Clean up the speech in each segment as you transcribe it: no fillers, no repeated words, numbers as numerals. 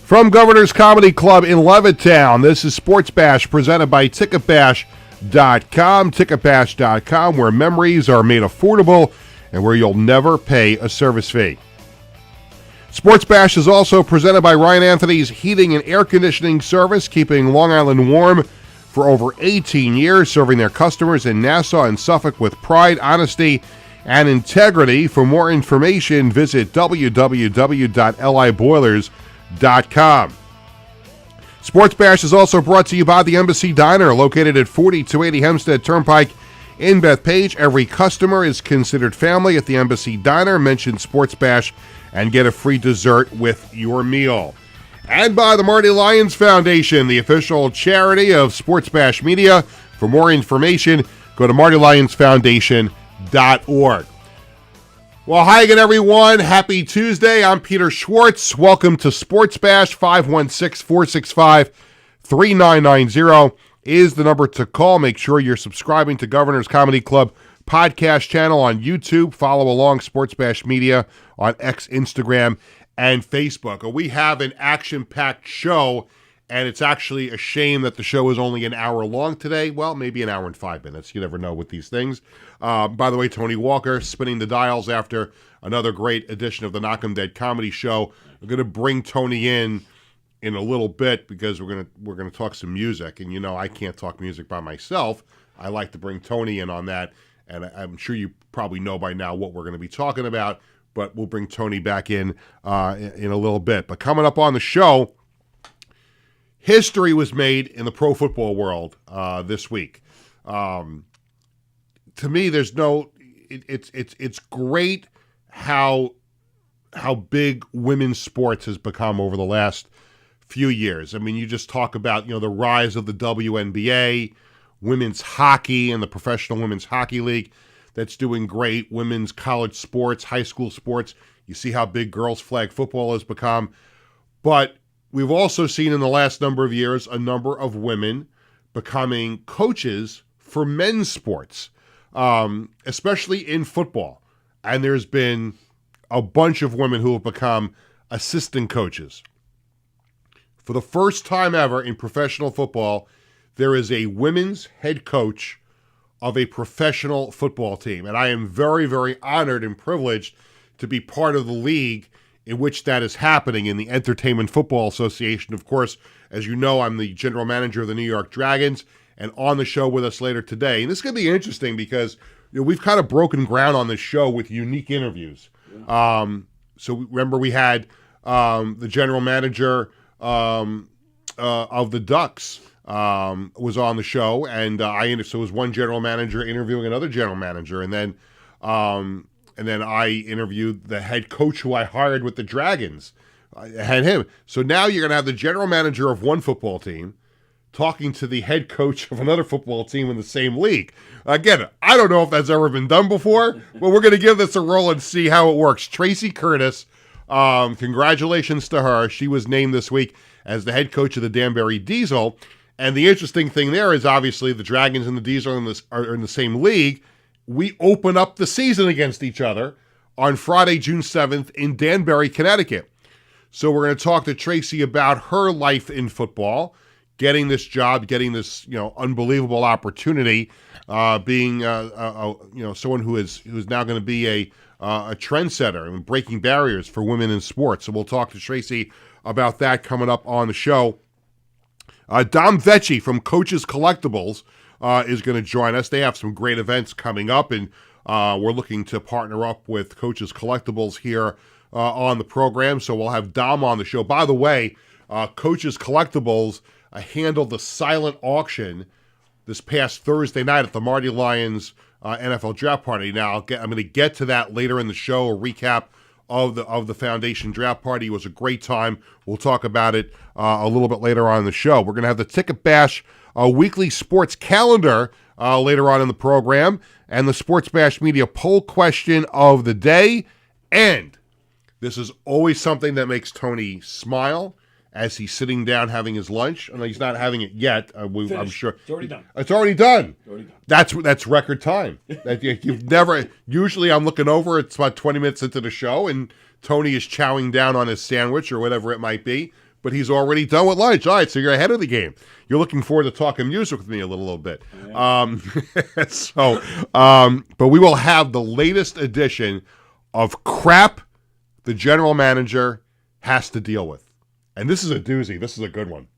From Governor's Comedy Club in Levittown, this is Sports Bash presented by TicketBash.com. TicketBash.com, where memories are made affordable and where you'll never pay a service fee. Sports Bash is also presented by Ryan Anthony's Heating and Air Conditioning Service, keeping Long Island warm for over 18 years, serving their customers in Nassau and Suffolk with pride, honesty, and integrity. For more information, visit www.liboilers.com. Sports Bash is also brought to you by the Embassy Diner, located at 4280 Hempstead Turnpike in Bethpage. Every customer is considered family at the Embassy Diner. Mention Sports Bash and get a free dessert with your meal. And by the Marty Lyons Foundation, the official charity of Sports Bash Media. For more information, go to martylyonsfoundation.org. Well, hi again, everyone. Happy Tuesday. I'm Peter Schwartz. Welcome to Sports Bash. 516-465-3990 is the number to call. Make sure you're subscribing to Governor's Comedy Club podcast channel on YouTube. Follow along Sports Bash Media on X, Instagram, and Facebook. We have an action-packed show, and it's actually a shame that the show is only an hour long today. Well, maybe an hour and 5 minutes. You never know with these things. By the way, Tony Walker spinning the dials after another great edition of the Knock 'em Dead comedy show. We're going to bring Tony in a little bit because we're going to talk some music. And, you know, I can't talk music by myself. I like to bring Tony in on that. And I'm sure you probably know by now what we're going to be talking about. But we'll bring Tony back in a little bit. But coming up on the show, history was made in the pro football world this week. To me, there's no. It's great how big women's sports has become over the last few years. I mean, you just talk about the rise of the WNBA, women's hockey, and the Professional Women's Hockey League. That's doing great. Women's college sports, high school sports. You see how big girls' flag football has become. But we've also seen in the last number of years a number of women becoming coaches for men's sports, especially in football. And there's been a bunch of women who have become assistant coaches. For the first time ever in professional football, there is a women's head coach of a professional football team. And I am very, very honored and privileged to be part of the league in which that is happening in the Entertainment Football Association. Of course, as you know, I'm the general manager of the New York Dragons, and on the show with us later today. And this is going to be interesting because we've kind of broken ground on this show with unique interviews. Yeah. So remember we had the general manager of the Ducks was on the show, and so it was one general manager interviewing another general manager, and then I interviewed the head coach who I hired with the Dragons. I had him. So now you're going to have the general manager of one football team talking to the head coach of another football team in the same league. Again, I don't know if that's ever been done before, but we're going to give this a roll and see how it works. Tracy Curtis, congratulations to her. She was named this week as the head coach of the Danbury Diesel. And the interesting thing there is obviously the Dragons and the Diesel are in the same league. We open up the season against each other on Friday, June 7th in Danbury, Connecticut. So we're going to talk to Tracy about her life in football, getting this job, getting this unbelievable opportunity, being someone who is now going to be a trendsetter and breaking barriers for women in sports. So we'll talk to Tracy about that coming up on the show. Dom Vecchi from Coaches Collectibles is going to join us. They have some great events coming up, and we're looking to partner up with Coaches Collectibles here on the program. So we'll have Dom on the show. By the way, Coaches Collectibles handled the silent auction this past Thursday night at the Marty Lyons NFL Draft Party. Now, I'm going to get to that later in the show, a recap of the Foundation Draft Party. It was a great time. We'll talk about it a little bit later on in the show. We're going to have the Ticket Bash weekly sports calendar later on in the program, and the Sports Bash Media poll question of the day. And this is always something that makes Tony smile as he's sitting down having his lunch. And he's not having it yet. I'm sure it's already done. It's already done. That's record time. You've never. Usually, I'm looking over. It's about 20 minutes into the show, and Tony is chowing down on his sandwich or whatever it might be. but he's already done with lunch. All right, so you're ahead of the game. You're looking forward to talking music with me a little bit. Yeah. But we will have the latest edition of Crap the General Manager Has to Deal With. And this is a doozy. This is a good one.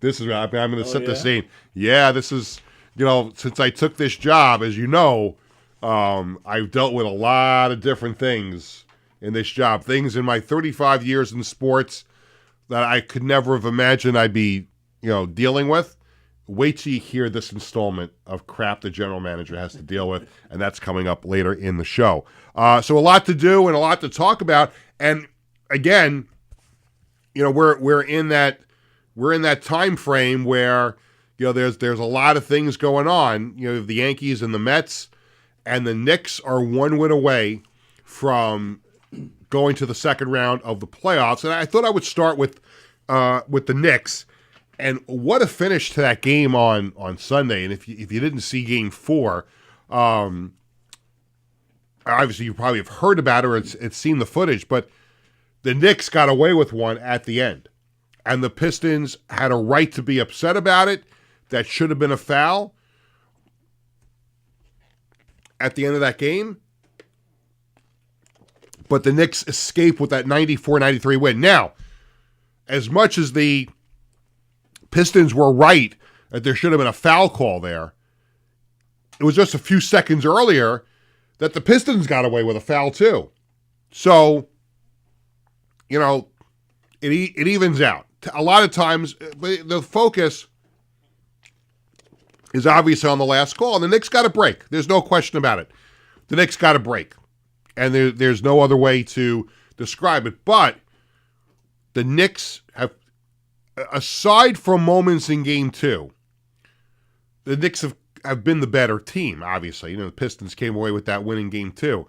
I'm going to set the scene. Yeah, this is, since I took this job, as you know, I've dealt with a lot of different things in this job. Things in my 35 years in sports that I could never have imagined I'd be, dealing with. Wait till you hear this installment of Crap the General Manager Has to Deal With, and that's coming up later in the show. So a lot to do and a lot to talk about. And again, we're in that time frame where there's a lot of things going on. The Yankees and the Mets and the Knicks are one win away from going to the second round of the playoffs. And I thought I would start with the Knicks. And what a finish to that game on Sunday. And if you didn't see Game 4, obviously you probably have heard about it or it's seen the footage, but the Knicks got away with one at the end. And the Pistons had a right to be upset about it. That should have been a foul at the end of that game. But the Knicks escaped with that 94-93 win. Now, as much as the Pistons were right that there should have been a foul call there, it was just a few seconds earlier that the Pistons got away with a foul too. So, it evens out. A lot of times, the focus is obviously on the last call, and the Knicks got a break. There's no question about it. The Knicks got a break, and there's no other way to describe it. But the Knicks have, aside from moments in Game 2, the Knicks have been the better team, obviously. The Pistons came away with that win in Game 2.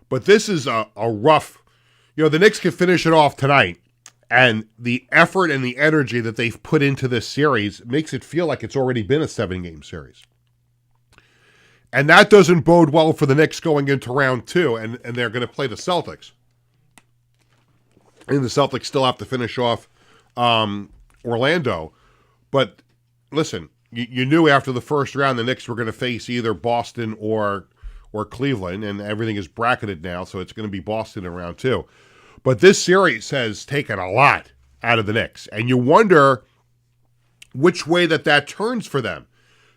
But this is a rough... the Knicks can finish it off tonight, and the effort and the energy that they've put into this series makes it feel like it's already been a 7-game series. And that doesn't bode well for the Knicks going into round 2, and they're going to play the Celtics. And the Celtics still have to finish off Orlando. But listen, you knew after the first round the Knicks were going to face either Boston or Cleveland, and everything is bracketed now, so it's going to be Boston in round 2. But this series has taken a lot out of the Knicks, and you wonder which way that turns for them.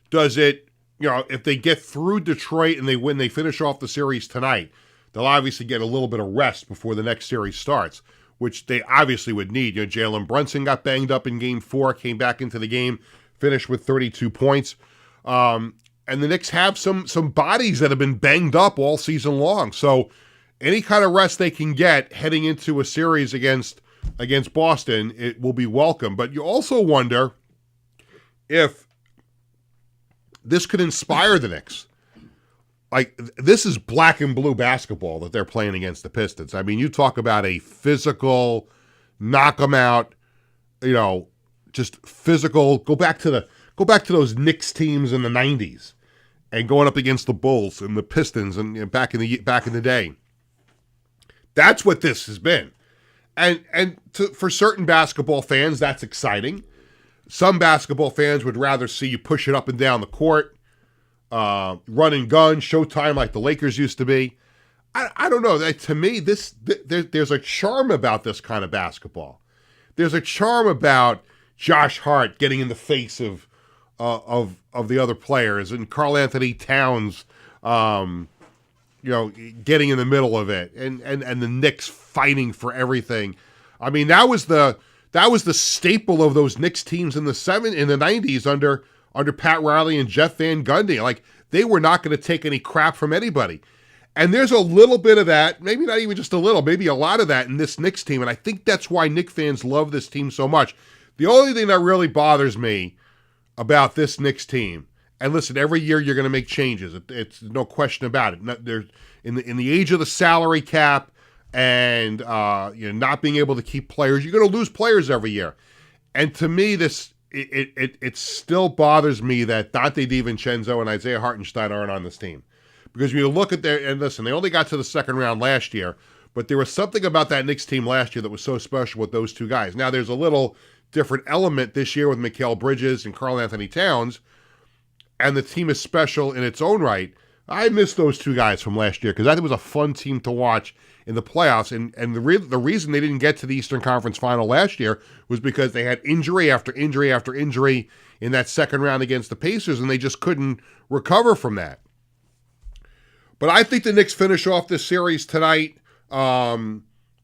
Does it, if they get through Detroit and they finish off the series tonight, they'll obviously get a little bit of rest before the next series starts, which they obviously would need. Jalen Brunson got banged up in Game 4, came back into the game, finished with 32 points. And the Knicks have some bodies that have been banged up all season long. So any kind of rest they can get heading into a series against Boston, it will be welcome. But you also wonder if this could inspire the Knicks. Like, this is black and blue basketball that they're playing against the Pistons. I mean, you talk about a physical, knock them out, just physical. Go back to those Knicks teams in the 90s and going up against the Bulls and the Pistons and back in the day. That's what this has been. And for certain basketball fans, that's exciting. Some basketball fans would rather see you push it up and down the court, run and gun, showtime like the Lakers used to be. I don't know. To me, there's a charm about this kind of basketball. There's a charm about Josh Hart getting in the face of the other players and Karl Anthony Towns, getting in the middle of it, and the Knicks fighting for everything. I mean, that was the staple of those Knicks teams in the 90s under Pat Riley and Jeff Van Gundy. Like, they were not going to take any crap from anybody. And there's a little bit of that, maybe not even just a little, maybe a lot of that in this Knicks team. And I think that's why Knicks fans love this team so much. The only thing that really bothers me about this Knicks team, and listen, every year you're going to make changes. It's no question about it. There's in the age of the salary cap and not being able to keep players, you're going to lose players every year. And to me, it still bothers me that Dante DiVincenzo and Isaiah Hartenstein aren't on this team. Because when you look at and listen, they only got to the second round last year, but there was something about that Knicks team last year that was so special with those two guys. Now, there's a little different element this year with Mikal Bridges and Karl Anthony Towns, and the team is special in its own right. I miss those two guys from last year because I think it was a fun team to watch in the playoffs. And the reason they didn't get to the Eastern Conference Final last year was because they had injury after injury after injury in that second round against the Pacers, and they just couldn't recover from that. But I think the Knicks finish off this series tonight.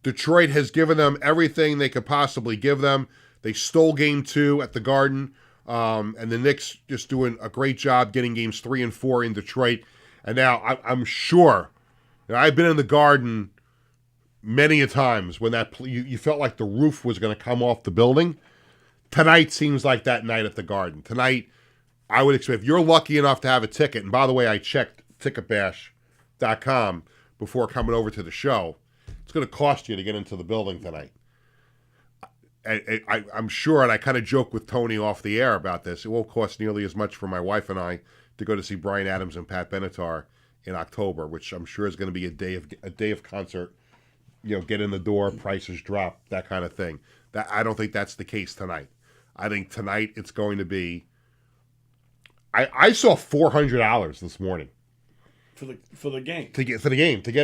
Detroit has given them everything they could possibly give them. They stole Game 2 at the Garden, and the Knicks just doing a great job getting Games 3 and 4 in Detroit. And now I'm sure, I've been in the Garden many a times when you felt like the roof was going to come off the building. Tonight seems like that night at the Garden. Tonight, I would expect, if you're lucky enough to have a ticket, and by the way, I checked ticketbash.com before coming over to the show, it's going to cost you to get into the building tonight. I'm sure, and I kind of joke with Tony off the air about this, it won't cost nearly as much for my wife and I to go to see Bryan Adams and Pat Benatar in October, which I'm sure is going to be a day of concert. Get in the door, prices drop, that kind of thing. I don't think that's the case tonight. I think tonight it's going to be. I saw $400 this morning for the game to get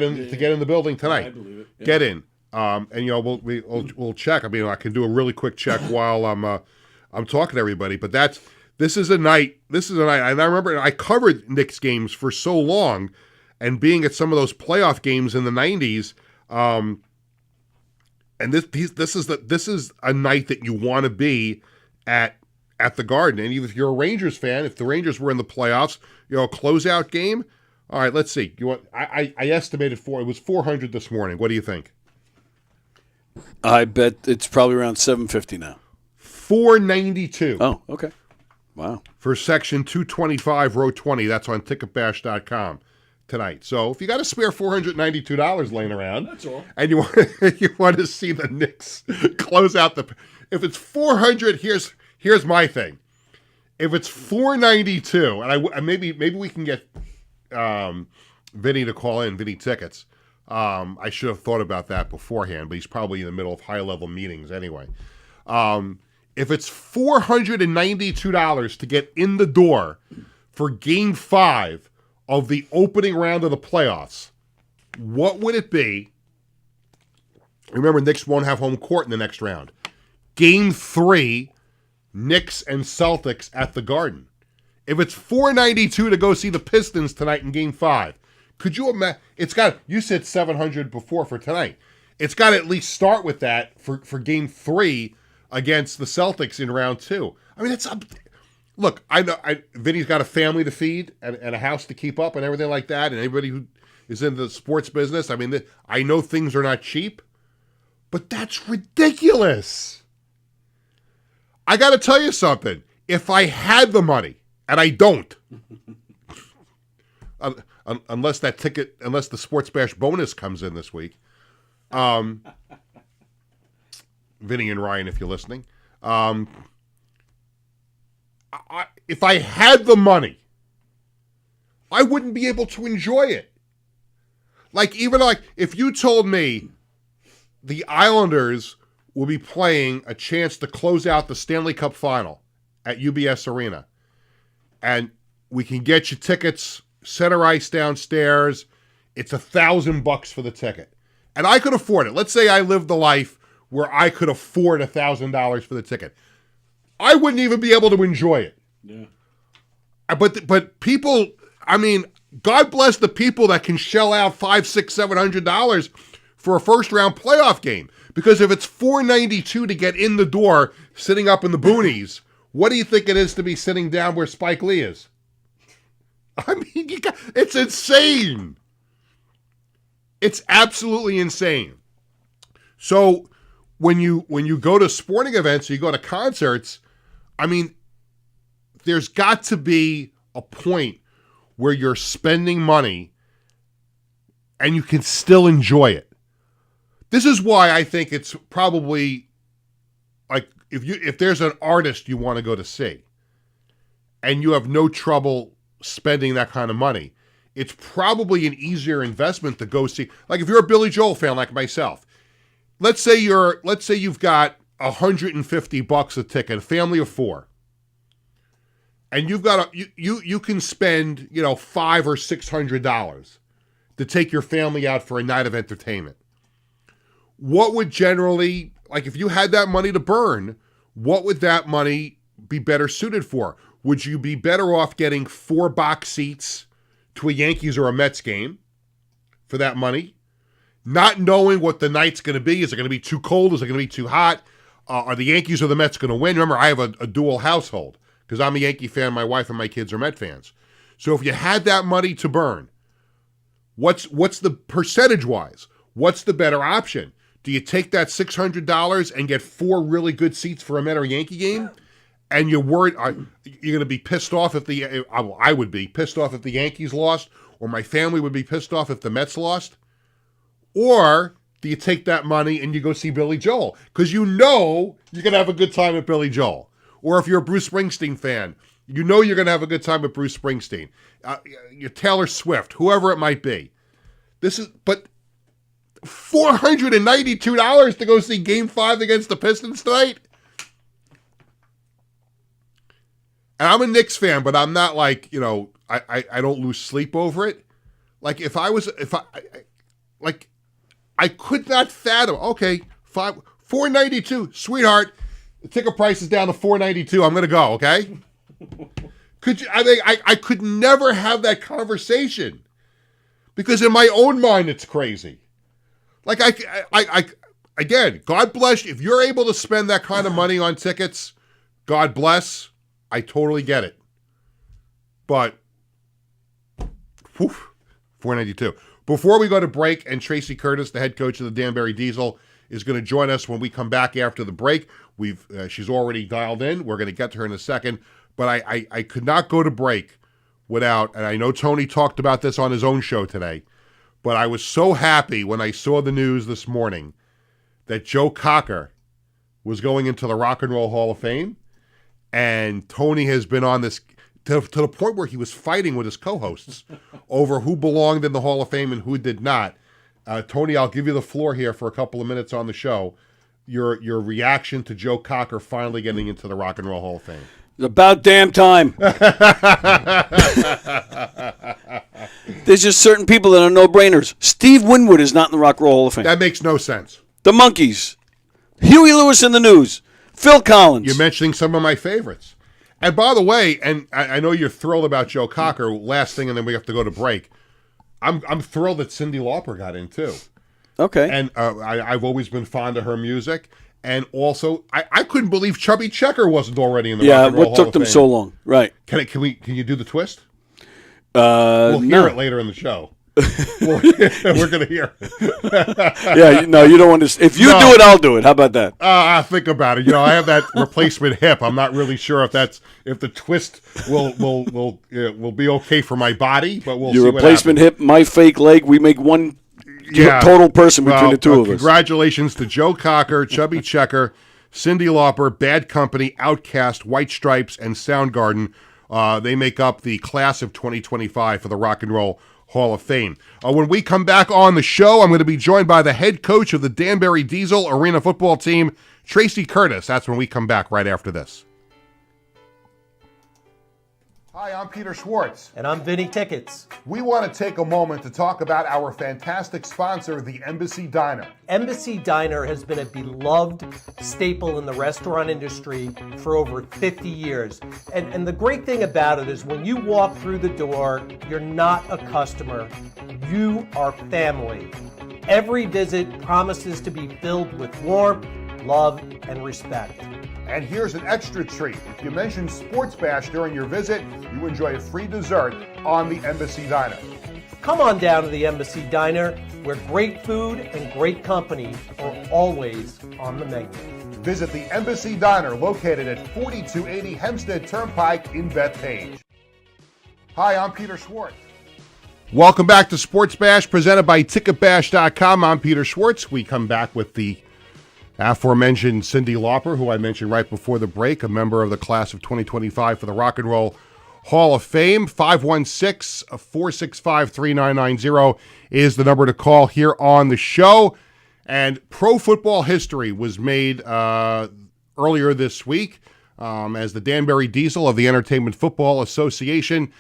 in the building tonight. Yeah, I believe it. Yeah. Get in, and we'll check. I mean, I can do a really quick check while I'm talking to everybody. But this is a night. And I remember I covered Knicks games for so long, and being at some of those playoff games in the '90s. And this is a night that you want to be at the Garden. And even if you're a Rangers fan, if the Rangers were in the playoffs, a closeout game. All right, let's see. I estimated it was 400 this morning. What do you think? I bet it's probably around 750 now. 492. Oh, okay. Wow. For section 225, row 20. That's on ticketbash.com. Tonight. So if you got a spare $492 laying around, that's all, and you want to see the Knicks close out if it's 400, here's my thing. If it's 492, and maybe we can get Vinny to call in, Vinny Tickets. I should have thought about that beforehand, but he's probably in the middle of high level meetings anyway. If it's $492 to get in the door for Game 5 of the opening round of the playoffs, what would it be? Remember, Knicks won't have home court in the next round. Game 3, Knicks and Celtics at the Garden. If it's $492 to go see the Pistons tonight in Game 5, could you imagine? You said $700 before for tonight. It's got to at least start with that for Game 3 against the Celtics in round 2. I mean, it's up. Look, I know Vinny's got a family to feed and a house to keep up and everything like that, and anybody who is in the sports business, I mean, I know things are not cheap, but that's ridiculous. I got to tell you something. If I had the money, and I don't, unless the Sports Bash bonus comes in this week, Vinny and Ryan, if you're listening, if I had the money, I wouldn't be able to enjoy it. Even if you told me the Islanders will be playing a chance to close out the Stanley Cup Final at UBS Arena, and we can get you tickets, center ice downstairs, it's $1,000 for the ticket, and I could afford it. Let's say I lived the life where I could afford $1,000 for the ticket. I wouldn't even be able to enjoy it. Yeah. But people, I mean, God bless the people that can shell out $500, $600, $700 for a first round playoff game. Because if it's $492 to get in the door, sitting up in the boonies, what do you think it is to be sitting down where Spike Lee is? I mean, it's insane. It's absolutely insane. So when you go to sporting events or you go to concerts, I mean, there's got to be a point where you're spending money and you can still enjoy it. This is why I think it's probably like if there's an artist you want to go to see and you have no trouble spending that kind of money, it's probably an easier investment to go see. Like if you're a Billy Joel fan like myself, let's say you've got $150 a ticket, a family of 4, and you've got you can spend $500 or $600 to take your family out for a night of entertainment. What would generally, like, if you had that money to burn, what would that money be better suited for? Would you be better off getting 4 box seats to a Yankees or a Mets game for that money, not knowing what the night's going to be? Is it going to be too cold? Is it going to be too hot? Are the Yankees or the Mets going to win? Remember, I have a dual household because I'm a Yankee fan. My wife and my kids are Met fans. So if you had that money to burn, what's the percentage-wise? What's the better option? Do you take that $600 and get 4 really good seats for a Met or Yankee game? And you're worried, you're going to be pissed off if I would be pissed off if the Yankees lost, or my family would be pissed off if the Mets lost? Or do you take that money and you go see Billy Joel? Because you're going to have a good time at Billy Joel. Or if you're a Bruce Springsteen fan, you're going to have a good time with Bruce Springsteen. You're Taylor Swift, whoever it might be. But $492 to go see Game 5 against the Pistons tonight? And I'm a Knicks fan, but I'm not like, I don't lose sleep over it. Like I could not fathom, okay, $492, sweetheart, the ticket price is down to $492, I'm going to go, okay? I could never have that conversation because in my own mind, it's crazy. Like again, God bless you. If you're able to spend that kind of money on tickets, God bless. I totally get it. But, $492. Before we go to break, and Tracy Curtis, the head coach of the Danbury Diesel, is going to join us when we come back after the break. She's already dialed in. We're going to get to her in a second. But I could not go to break without, and I know Tony talked about this on his own show today, but I was so happy when I saw the news this morning that Joe Cocker was going into the Rock and Roll Hall of Fame. And Tony has been on this to the point where he was fighting with his co-hosts over who belonged in the Hall of Fame and who did not. Tony, I'll give you the floor here for a couple of minutes on the show. Your reaction to Joe Cocker finally getting into the Rock and Roll Hall of Fame. It's about damn time. There's just certain people that are no-brainers. Steve Winwood is not in the Rock and Roll Hall of Fame. That makes no sense. The Monkees. Huey Lewis in the News. Phil Collins. You're mentioning some of my favorites. And by the way, and I know you're thrilled about Joe Cocker, last thing, and then we have to go to break. I'm thrilled that Cyndi Lauper got in, too. Okay. And I've always been fond of her music. And also, I couldn't believe Chubby Checker wasn't already in the Rock and Roll Hall of Fame. What took them so long? Right. Can you do the twist? We'll hear it later in the show. We're going to hear it. You don't want to. If you do it, I'll do it. How about that? I think about it. I have that replacement hip. I'm not really sure if the twist will be okay for my body, but we'll see what happens. Your replacement hip, my fake leg. We make one total person between the two of us. Congratulations to Joe Cocker, Chubby Checker, Cyndi Lauper, Bad Company, Outkast, White Stripes, and Soundgarden. They make up the class of 2025 for the Rock and Roll Hall of Fame. When we come back on the show, I'm going to be joined by the head coach of the Danbury Diesel Arena football team, Tracy Curtis. That's when we come back right after this. Hi, I'm Peter Schwartz. And I'm Vinny Tickets. We want to take a moment to talk about our fantastic sponsor, the Embassy Diner. Embassy Diner has been a beloved staple in the restaurant industry for over 50 years. And the great thing about it is when you walk through the door, you're not a customer. You are family. Every visit promises to be filled with warmth, love, and respect. And here's an extra treat. If you mention Sports Bash during your visit, you enjoy a free dessert on the Embassy Diner. Come on down to the Embassy Diner, where great food and great company are always on the menu. Visit the Embassy Diner, located at 4280 Hempstead Turnpike in Bethpage. Hi, I'm Peter Schwartz. Welcome back to Sports Bash, presented by TicketBash.com. I'm Peter Schwartz. We come back with the aforementioned Cyndi Lauper, who I mentioned right before the break, a member of the class of 2025 for the Rock and Roll Hall of Fame. 516-465-3990 is the number to call here on the show. And pro football history was made earlier this week as the Danbury Diesel of the Entertainment Football Association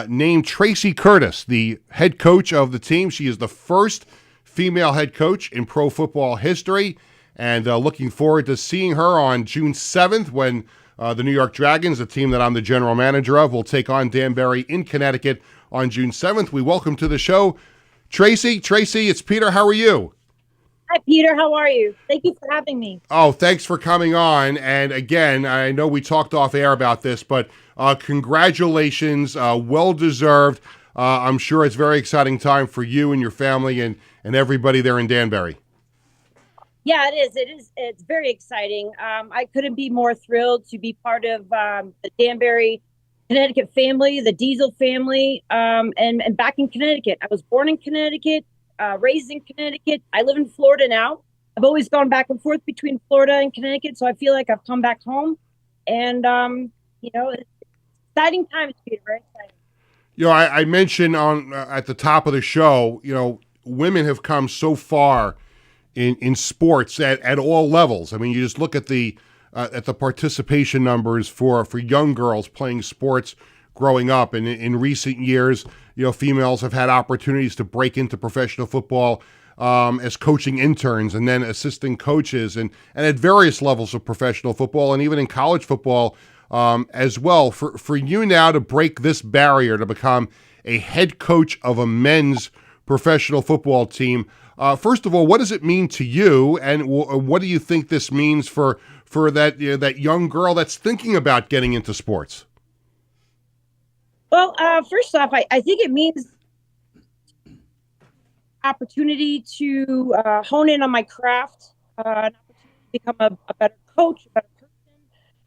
named Tracy Curtis the head coach of the team. She is the first female head coach in pro football history, and looking forward to seeing her on June 7th when the New York Dragons, a team that I'm the general manager of, will take on Danbury in Connecticut on June 7th. We welcome to the show Tracy. Tracy, it's Peter. How are you? Hi, Peter. How are you? Thank you for having me. Oh, thanks for coming on. And again, I know we talked off air about this, but congratulations. Well-deserved. I'm sure it's a very exciting time for you and your family and everybody there in Danbury. Yeah, it is. It's very exciting. I couldn't be more thrilled to be part of the Danbury, Connecticut family, the Diesel family, and back in Connecticut. I was born in Connecticut, raised in Connecticut. I live in Florida now. I've always gone back and forth between Florida and Connecticut, so I feel like I've come back home. And, it's exciting times, Peter, very exciting. I mentioned at the top of the show, women have come so far in sports at all levels. I mean, you just look at the participation numbers for young girls playing sports growing up, and in recent years, females have had opportunities to break into professional football as coaching interns and then assistant coaches, and at various levels of professional football and even in college football as well. For you now to break this barrier to become a head coach of a men's professional football team. First of all, what does it mean to you, and what do you think this means for that that young girl that's thinking about getting into sports? Well, first off, I think it means opportunity to hone in on my craft, an opportunity to become a better coach, a better person,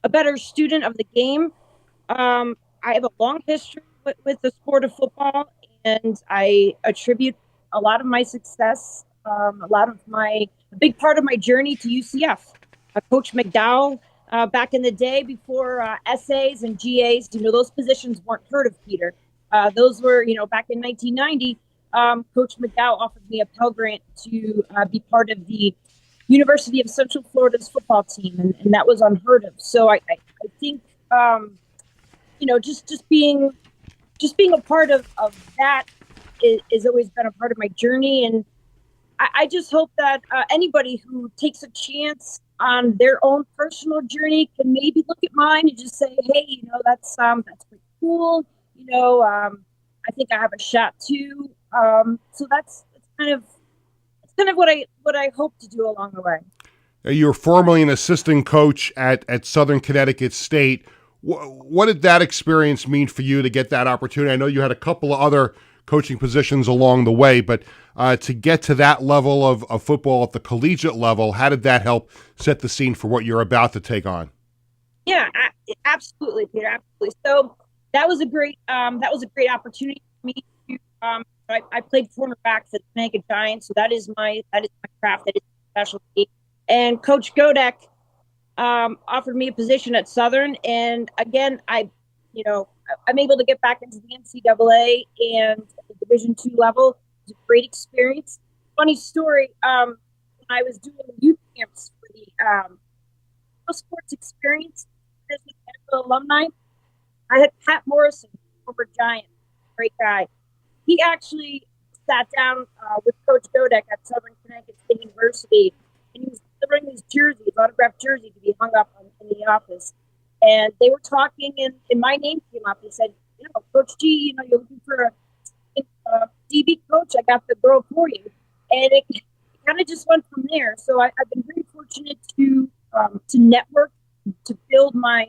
a better student of the game. I have a long history with the sport of football, and I attribute a lot of my success, a big part of my journey to UCF. Coach McDowell, back in the day before SAs and GAs, those positions weren't heard of, Peter. Those were, back in 1990, Coach McDowell offered me a Pell Grant to be part of the University of Central Florida's football team, and that was unheard of. So I think, just being a part of that is always been a part of my journey. And I just hope that anybody who takes a chance on their own personal journey can maybe look at mine and just say, hey, that's pretty cool. I think I have a shot too. So that's kind of what I hope to do along the way. You were formerly an assistant coach at Southern Connecticut State. What did that experience mean for you to get that opportunity? I know you had a couple of other coaching positions along the way, but to get to that level of football at the collegiate level, how did that help set the scene for what you're about to take on? Yeah, absolutely, Peter, absolutely. So that was a great opportunity for me to. I played cornerback for the Connecticut Giants, so that is my craft, that is my specialty. And Coach Godek offered me a position at Southern, and again, I'm able to get back into the NCAA and the Division II level. It was a great experience. Funny story, when I was doing youth camps for the sports experience as an alumni, I had Pat Morrison, former Giant, great guy. He actually sat down with Coach Godek at Southern Connecticut State University, and he was delivering his jersey, his autographed jersey, to be hung up in the office. And they were talking, and my name came up. He said, Coach G, you're looking for a DB coach. I got the girl for you. And it kind of just went from there. So I've been very fortunate to network, to build my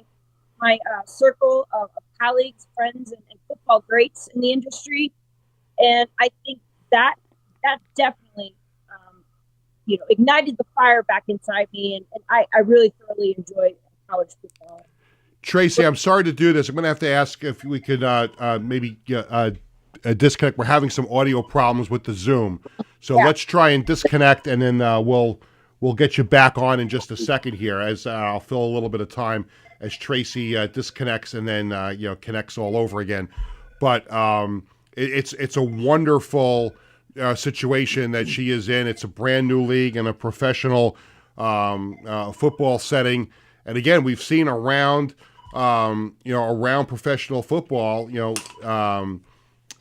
circle of colleagues, friends, and football greats in the industry. And I think that definitely, ignited the fire back inside me. And I really thoroughly enjoyed college football. Tracy, I'm sorry to do this. I'm going to have to ask if we could maybe disconnect. We're having some audio problems with the Zoom. So let's try and disconnect, and then we'll get you back on in just a second here, as I'll fill a little bit of time as Tracy disconnects and then connects all over again. But it's a wonderful situation that she is in. It's a brand new league and a professional football setting. And again, we've seen around professional football,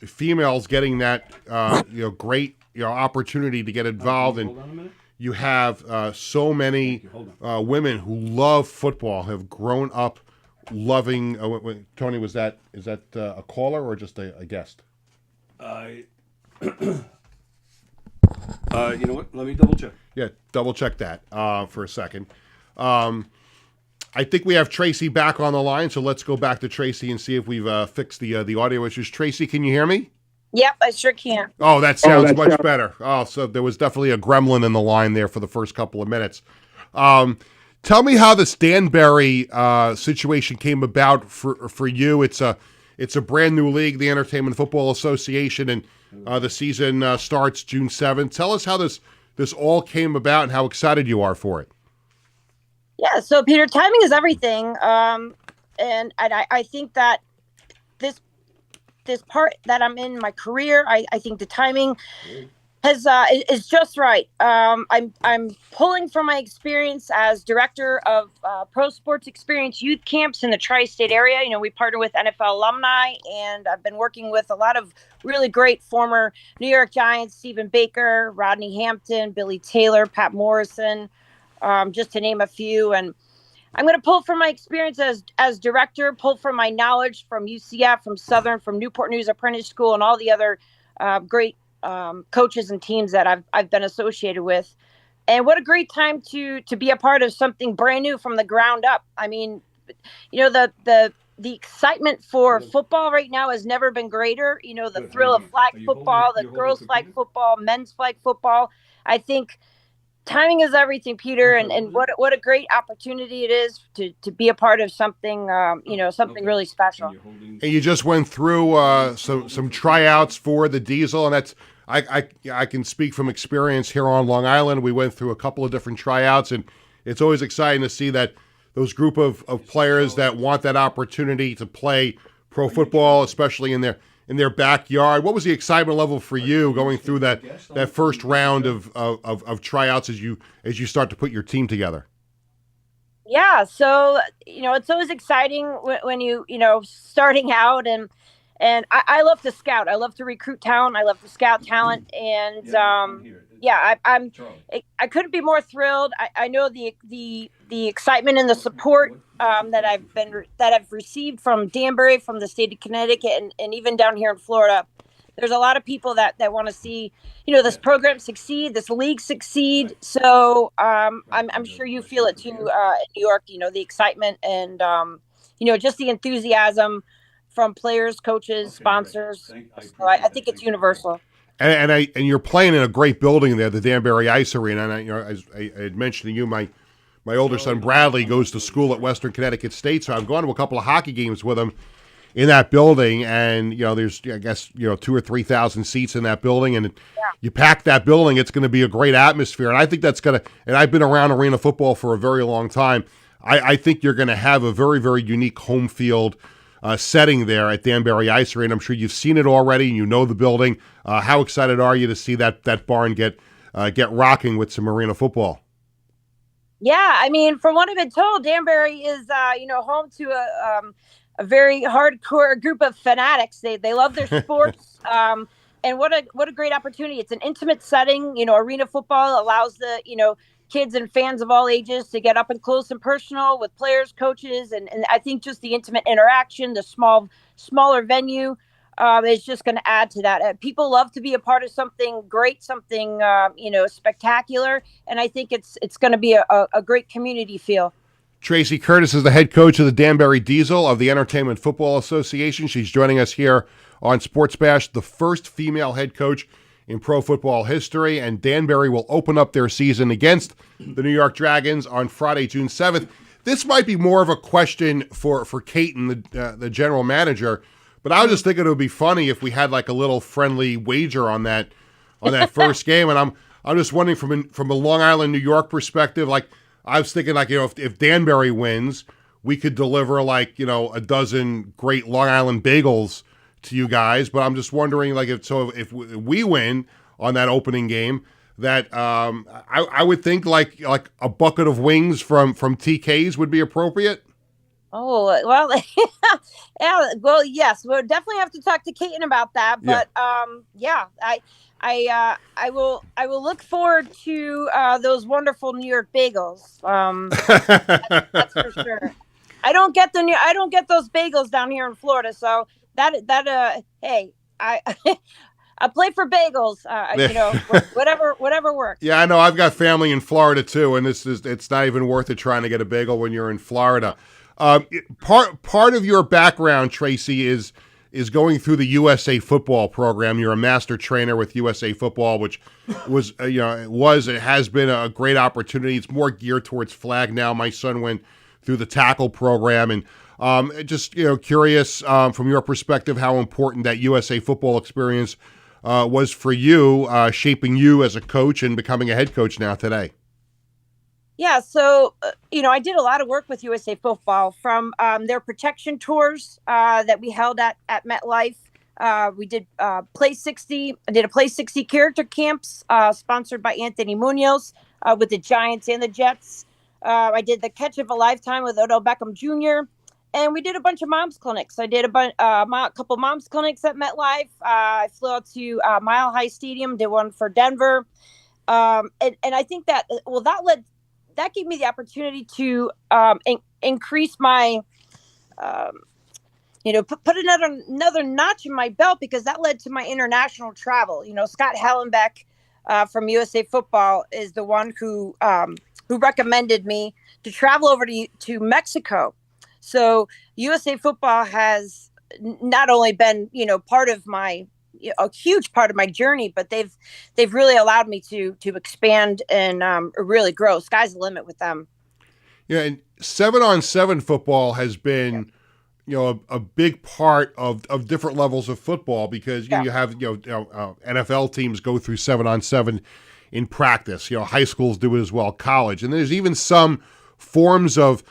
females getting that, great, opportunity to get involved. Hold on a And minute. you have so many women who love football, have grown up loving. Tony, is that a caller or just a guest? You know what? Let me double check. Yeah, double check that for a second. I think we have Tracy back on the line, so let's go back to Tracy and see if we've fixed the audio issues. Tracy, can you hear me? Yep, I sure can. Oh, that sounds much better. Oh, so there was definitely a gremlin in the line there for the first couple of minutes. Tell me how this Danbury situation came about for you. It's a brand new league, the Entertainment Football Association, and the season starts June 7th. Tell us how this all came about and how excited you are for it. Yeah, so Peter, timing is everything, and I think that this part that I'm in my career, I think the timing is just right. I'm pulling from my experience as director of pro sports experience youth camps in the tri-state area. We partner with NFL alumni, and I've been working with a lot of really great former New York Giants, Stephen Baker, Rodney Hampton, Billy Taylor, Pat Morrison, just to name a few. And I'm going to pull from my experience as director, pull from my knowledge from UCF, from Southern, from Newport News Apprentice School, and all the other great coaches and teams that I've been associated with. And what a great time to be a part of something brand new from the ground up. I mean, the excitement for football right now has never been greater. The thrill of flag football, the girls' flag football, men's flag football. I think timing is everything, Peter, and what a great opportunity it is to be a part of something, something really special. And you just went through some tryouts for the Diesel, and that's I can speak from experience here on Long Island. We went through a couple of different tryouts, and it's always exciting to see that those group of players that want that opportunity to play pro football, especially in their backyard. What was the excitement level for you going through that first round of tryouts as you start to put your team together? Yeah, so it's always exciting when you starting out, and I love to scout. I love to recruit talent. I love to scout talent, and I couldn't be more thrilled. I know the excitement and the support that I've received from Danbury, from the state of Connecticut, and even down here in Florida. There's a lot of people that want to see this program succeed, this league succeed. So I'm sure you feel it too in New York. The excitement and just the enthusiasm from players, coaches, sponsors. So I think it's universal. And you're playing in a great building there, the Danbury Ice Arena. And as I had mentioned to you, my older son Bradley goes to school at Western Connecticut State, so I've gone to a couple of hockey games with him in that building. And there's 2,000 or 3,000 seats in that building, and you pack that building, it's going to be a great atmosphere. And I think that's going to. And I've been around arena football for a very long time. I think you're going to have a very, very unique home field setting there at Danbury Ice Arena. I'm sure you've seen it already, and you know the building. How excited are you to see that barn get rocking with some arena football? Yeah, I mean, from what I've been told, Danbury is home to a very hardcore group of fanatics. They love their sports, and what a great opportunity! It's an intimate setting. Arena football allows the kids and fans of all ages to get up and close and personal with players, coaches, and I think just the intimate interaction, the smaller venue is just going to add to that. People love to be a part of something great, something spectacular, and I think it's going to be a great community feel. Tracy Curtis is the head coach of the Danbury Diesel of the Entertainment Football Association. She's joining us here on Sports Bash, the first female head coach in pro football history, and Danbury will open up their season against the New York Dragons on Friday, June 7th. This might be more of a question for Caton, the general manager, but I was just thinking it would be funny if we had like a little friendly wager on that first game. And I'm just wondering from a Long Island, New York perspective, like I was thinking like, if Danbury wins, we could deliver like, a dozen great Long Island bagels to you guys. But I'm just wondering like if we win, on that opening game. That I would think like a bucket of wings from TK's would be appropriate. Oh, well, yeah, well, yes, we'll definitely have to talk to Caitlin about that. But yeah, I will look forward to those wonderful New York bagels. That's for sure. I don't get those bagels down here in Florida, so hey, I I play for bagels. Whatever works. Yeah, I know. I've got family in Florida too, and it's not even worth it trying to get a bagel when you're in Florida. Part of your background, Tracy, is going through the USA Football program. You're a master trainer with USA Football, which it has been a great opportunity. It's more geared towards flag now. My son went through the tackle program, and just curious from your perspective how important that USA Football experience was for you, shaping you as a coach and becoming a head coach now today. Yeah, so I did a lot of work with USA Football from their protection tours that we held at MetLife. We did Play 60. I did a Play 60 character camps sponsored by Anthony Munoz with the Giants and the Jets. I did the Catch of a Lifetime with Odell Beckham Jr. And we did a bunch of moms clinics. I did a couple moms clinics at MetLife. I flew out to Mile High Stadium, did one for Denver. And I think that gave me the opportunity to increase my, put another notch in my belt, because that led to my international travel. Scott Hallenbeck from USA Football is the one who recommended me to travel over to Mexico. So USA Football has not only been, part of a huge part of my journey, but they've really allowed me to expand and really grow. Sky's the limit with them. Yeah, and 7-on-7 football has been, a big part of different levels of football, because you have NFL teams go through 7-on-7 in practice. High schools do it as well, college, and there's even some forms of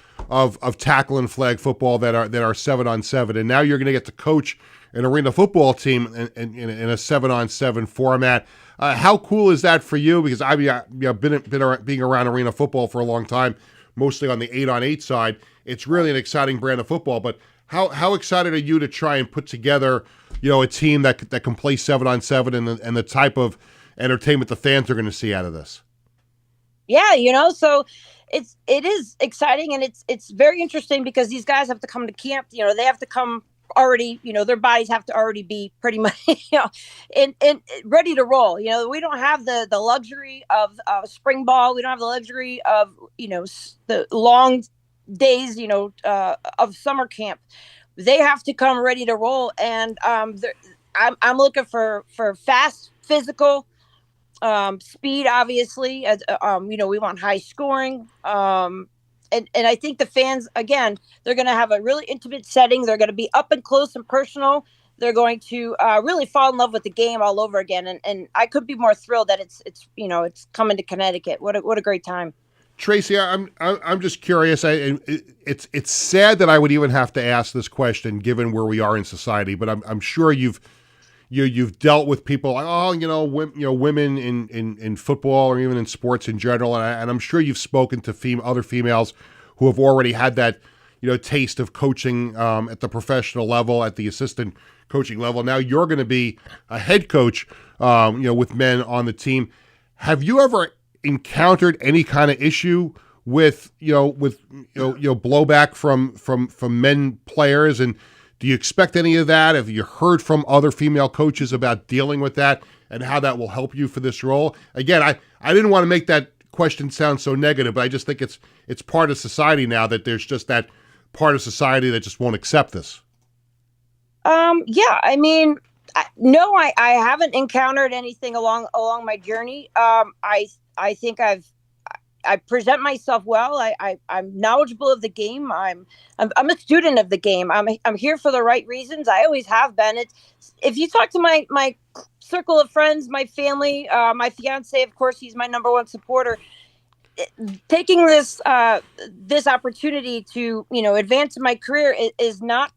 tackle and flag football that are 7-on-7, and now you're going to get to coach an arena football team in a 7-on-7 format. How cool is that for you? Because I've been being around arena football for a long time, mostly on the 8-on-8 side. It's really an exciting brand of football. But how excited are you to try and put together, a team that can play 7-on-7 and the type of entertainment the fans are going to see out of this? Yeah, so it is exciting, and it's very interesting, because these guys have to come to camp. They have to come already, their bodies have to already be pretty much, and ready to roll. We don't have the luxury of spring ball. We don't have the luxury of, the long days, of summer camp. They have to come ready to roll. And I'm looking for fast, physical, speed, obviously. As we want high scoring. And I think the fans, again, they're going to have a really intimate setting. They're going to be up and close and personal. They're going to really fall in love with the game all over again. And I could be more thrilled that it's coming to Connecticut. What a great time. Tracy, I'm just curious. It's sad that I would even have to ask this question, given where we are in society. But I'm sure you've dealt with people like, women in football or even in sports in general, and I'm sure you've spoken to other females who have already had that taste of coaching at the professional level, at the assistant coaching level. Now you're going to be a head coach, with men on the team. Have you ever encountered any kind of issue with blowback from men players, and do you expect any of that? Have you heard from other female coaches about dealing with that and how that will help you for this role? Again, I didn't want to make that question sound so negative, but I just think it's part of society now, that there's just that part of society that just won't accept this. Yeah, I mean, no, I haven't encountered anything along my journey. I think I present myself well. I'm knowledgeable of the game. I'm a student of the game. I'm here for the right reasons. I always have been. If you talk to my circle of friends, my family, my fiance, of course, he's my number one supporter. Taking this opportunity to advance in my career is not.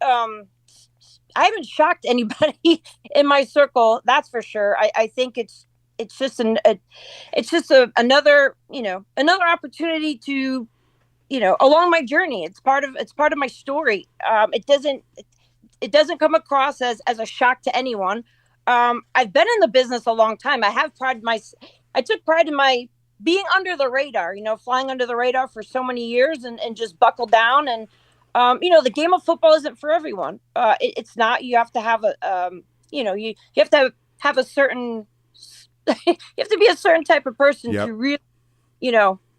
I haven't shocked anybody in my circle. That's for sure. I think it's it's just another, another opportunity to, along my journey. It's part of my story. It doesn't come across as a shock to anyone. I've been in the business a long time. I took pride in my being under the radar, flying under the radar for so many years and just buckle down. And, the game of football isn't for everyone. It's not. You have to have you have to have a certain, you have to be a certain type of person to really,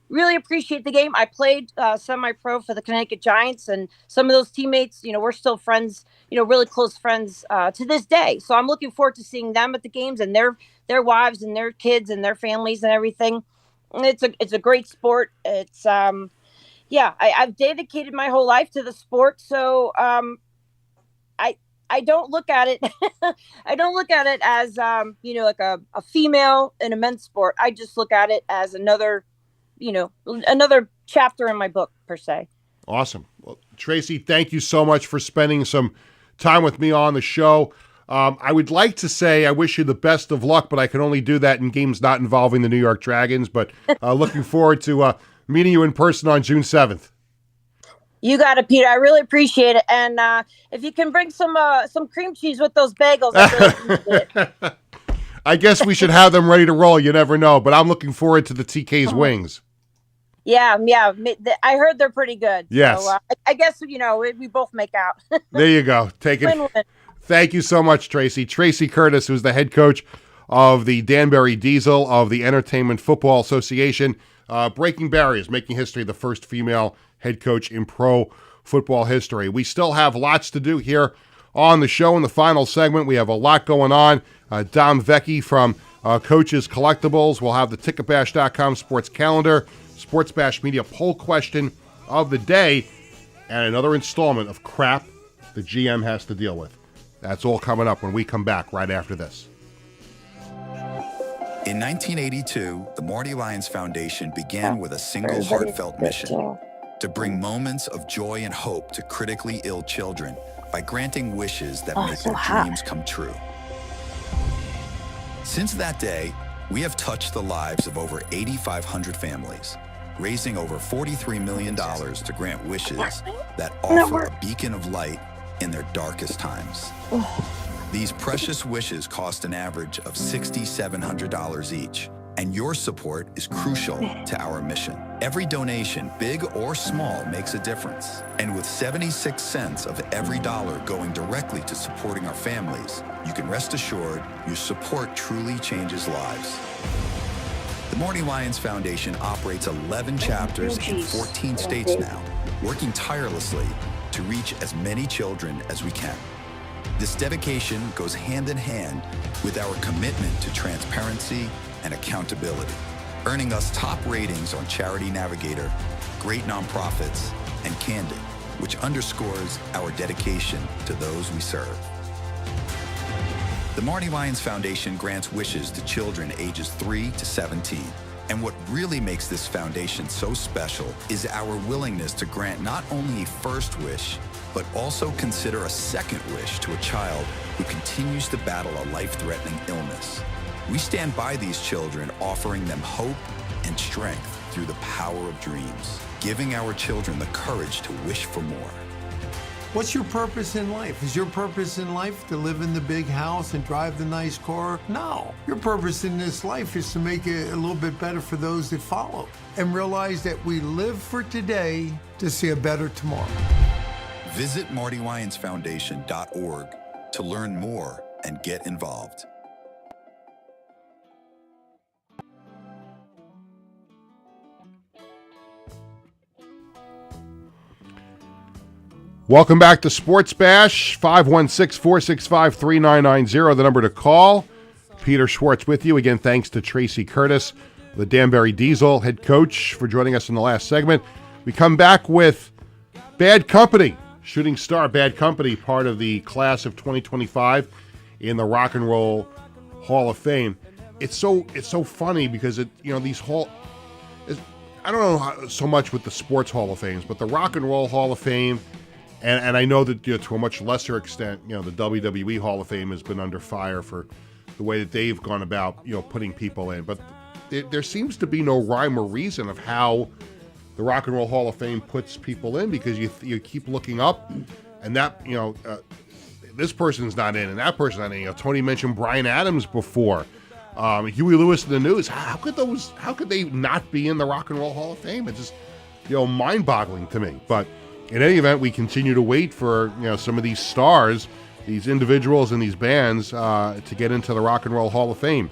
really appreciate the game. I played semi-pro for the Connecticut Giants, and some of those teammates, we're still friends, really close friends to this day. So I'm looking forward to seeing them at the games and their wives and their kids and their families and everything. And it's a great sport. It's I've dedicated my whole life to the sport. So I don't look at it. I don't look at it as like a female in a men's sport. I just look at it as another chapter in my book, per se. Awesome. Well, Tracy, thank you so much for spending some time with me on the show. I would like to say I wish you the best of luck, but I can only do that in games not involving the New York Dragons. But looking forward to meeting you in person on June 7th. You got it, Peter. I really appreciate it. And if you can bring some cream cheese with those bagels, I really appreciate it. I guess we should have them ready to roll. You never know. But I'm looking forward to the TK's wings. Yeah. I heard they're pretty good. Yes. So, I guess, we both make out. There you go. Take it. Win-win. Thank you so much, Tracy. Tracy Curtis, who's the head coach of the Danbury Diesel of the Entertainment Football Association. Breaking barriers, making history, the first female head coach in pro football history. We still have lots to do here on the show. In the final segment, we have a lot going on. Dom Vecchi from Coaches Collectibles. We'll have the Ticketbash.com sports calendar, Sports Bash Media poll question of the day, and another installment of crap the GM has to deal with. That's all coming up when we come back right after this. In 1982, the Marty Lyons Foundation began with a single heartfelt mission: to bring moments of joy and hope to critically ill children by granting wishes that make their dreams come true. Since that day, we have touched the lives of over 8,500 families, raising over $43 million to grant wishes that offer a beacon of light in their darkest times. These precious wishes cost an average of $6,700 each, and your support is crucial to our mission. Every donation, big or small, makes a difference. And with 76 cents of every dollar going directly to supporting our families, you can rest assured your support truly changes lives. The Marty Lyons Foundation operates 11 chapters in 14 states now, working tirelessly to reach as many children as we can. This dedication goes hand in hand with our commitment to transparency and accountability, earning us top ratings on Charity Navigator, Great Nonprofits, and Candid, which underscores our dedication to those we serve. The Marty Lyons Foundation grants wishes to children ages 3 to 17. And what really makes this foundation so special is our willingness to grant not only a first wish, but also consider a second wish to a child who continues to battle a life-threatening illness. We stand by these children, offering them hope and strength through the power of dreams, giving our children the courage to wish for more. What's your purpose in life? Is your purpose in life to live in the big house and drive the nice car? No. Your purpose in this life is to make it a little bit better for those that follow and realize that we live for today to see a better tomorrow. Visit MartyLyonsFoundation.org to learn more and get involved. Welcome back to Sports Bash, 516-465-3990, the number to call. Peter Schwartz with you. Again, thanks to Tracy Curtis, the Danbury Diesel head coach, for joining us in the last segment. We come back with Bad Company, shooting star Bad Company, part of the class of 2025 in the Rock and Roll Hall of Fame. It's so funny because I don't know so much with the Sports Hall of Fames, but the Rock and Roll Hall of Fame. And I know that to a much lesser extent, the WWE Hall of Fame has been under fire for the way that they've gone about, putting people in. But there seems to be no rhyme or reason of how the Rock and Roll Hall of Fame puts people in, because you keep looking up, and that, this person's not in, and that person's not in. Tony mentioned Bryan Adams before. Huey Lewis in the News. How could they not be in the Rock and Roll Hall of Fame? It's just, mind-boggling to me. But in any event, we continue to wait for, some of these stars, these individuals and these bands to get into the Rock and Roll Hall of Fame.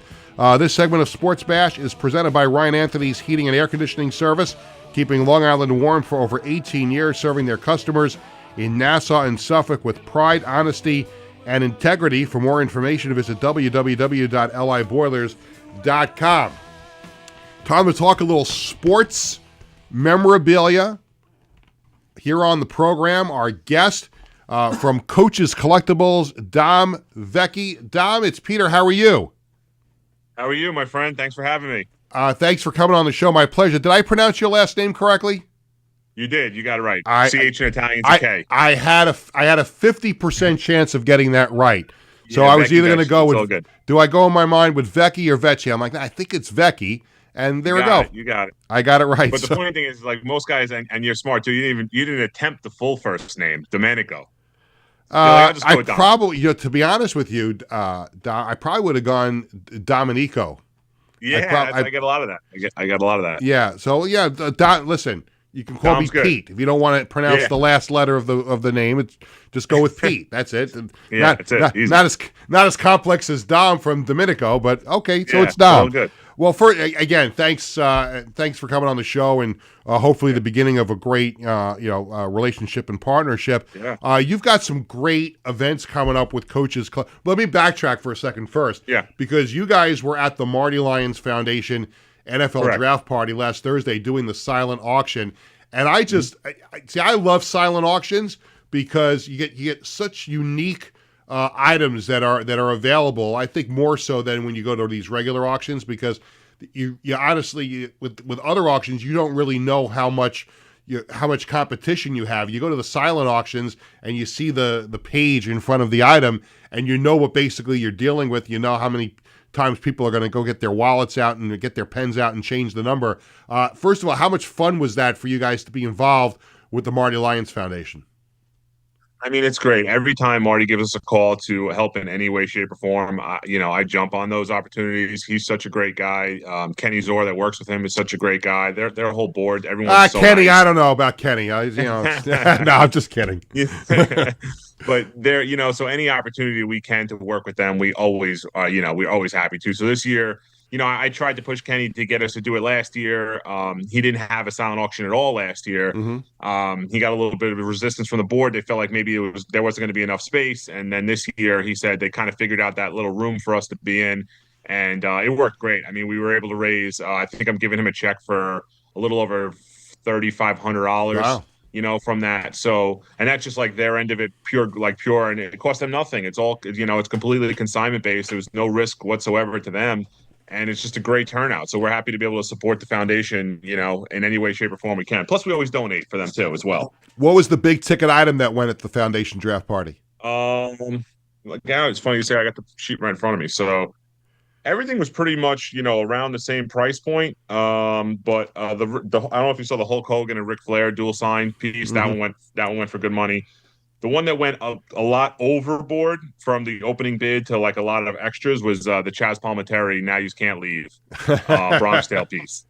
This segment of Sports Bash is presented by Ryan Anthony's Heating and Air Conditioning Service, keeping Long Island warm for over 18 years, serving their customers in Nassau and Suffolk with pride, honesty, and integrity. For more information, visit www.liboilers.com. Time to talk a little sports memorabilia. Here on the program, our guest from Coach's Collectibles, Dom Vecchi. Dom, it's Peter. How are you? How are you, my friend? Thanks for having me. Thanks for coming on the show. My pleasure. Did I pronounce your last name correctly? You did. You got it right. CH in Italian, K. I had a 50% chance of getting that right. So I was Vecchi, either going to go with, good. Do I go in my mind with Vecchi or Vecchi? I'm like, I think it's Vecchi. And there we go. You got it. I got it right. But the funny thing is, like most guys, and you're smart too, you didn't attempt the full first name, Domenico. I probably, to be honest with you, I probably would have gone Domenico. Yeah, I get a lot of that. I got a lot of that. Yeah. So listen, you can call Dom's me good. Pete if you don't want to pronounce the last letter of the name. Just go with Pete. That's it. That's it. Not as complex as Dom from Domenico, but okay. So it's All Dom. good. Well, again, thanks for coming on the show, and hopefully the beginning of a great relationship and partnership. Yeah. You've got some great events coming up with Coaches Club. Let me backtrack for a second first. Yeah. Because you guys were at the Marty Lyons Foundation NFL Correct. Draft Party last Thursday doing the silent auction, and I just I love silent auctions because you get such unique items that are available. I think more so than when you go to these regular auctions, because you honestly with other auctions you don't really know how much competition you have. You go to the silent auctions and you see the page in front of the item, and you know what basically you're dealing with. You know how many times people are going to go get their wallets out and get their pens out and change the number. First of all, how much fun was that for you guys to be involved with the Marty Lyons Foundation? I mean, it's great. Every time Marty gives us a call to help in any way, shape, or form, I jump on those opportunities. He's such a great guy. Kenny Zor that works with him is such a great guy. Their whole board, everyone's so Kenny, nice. I don't know about Kenny. No, I'm just kidding. But so any opportunity we can to work with them, we're always happy to. So this year, I tried to push Kenny to get us to do it last year. He didn't have a silent auction at all last year. Mm-hmm. He got a little bit of resistance from the board. They felt like maybe there wasn't going to be enough space. And then this year, he said they kind of figured out that little room for us to be in, and it worked great. I mean, we were able to raise. I think I'm giving him a check for a little over $3,500. Wow. From that. So, and that's just like their end of it, pure, and it cost them nothing. It's all, it's completely consignment based. There was no risk whatsoever to them. And it's just a great turnout. So we're happy to be able to support the foundation, in any way, shape, or form we can. Plus, we always donate for them too, as well. What was the big ticket item that went at the foundation draft party? It's funny you say. I got the sheet right in front of me. So everything was pretty much, around the same price point. But I don't know if you saw the Hulk Hogan and Ric Flair dual sign piece. Mm-hmm. That one went for good money. The one that went a lot overboard from the opening bid to like a lot of extras was the Chaz Palminteri Now You Can't Leave Bronx-Dale piece,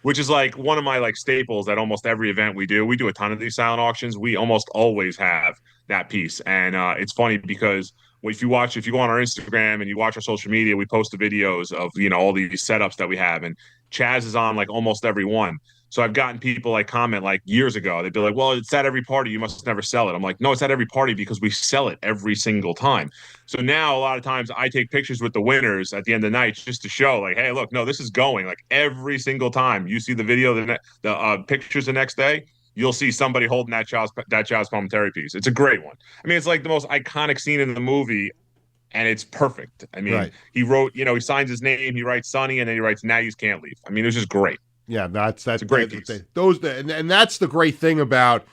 which is like one of my like staples at almost every event we do. We do a ton of these silent auctions. We almost always have that piece. And it's funny because if you go on our Instagram and you watch our social media, we post the videos of, all these setups that we have. And Chaz is on like almost every one. So I've gotten people like comment like years ago. They'd be like, well, it's at every party. You must never sell it. I'm like, no, it's at every party because we sell it every single time. So now a lot of times I take pictures with the winners at the end of the night just to show like, hey, look, no, this is going like every single time. You see the video, the pictures the next day, you'll see somebody holding that Chaz Palminteri piece. It's a great one. I mean, it's like the most iconic scene in the movie. And it's perfect. I mean, right. He wrote, he signs his name, he writes Sonny, and then he writes Now You Can't Leave. I mean, it was just great. Yeah, that's a great piece. And that's the great thing about,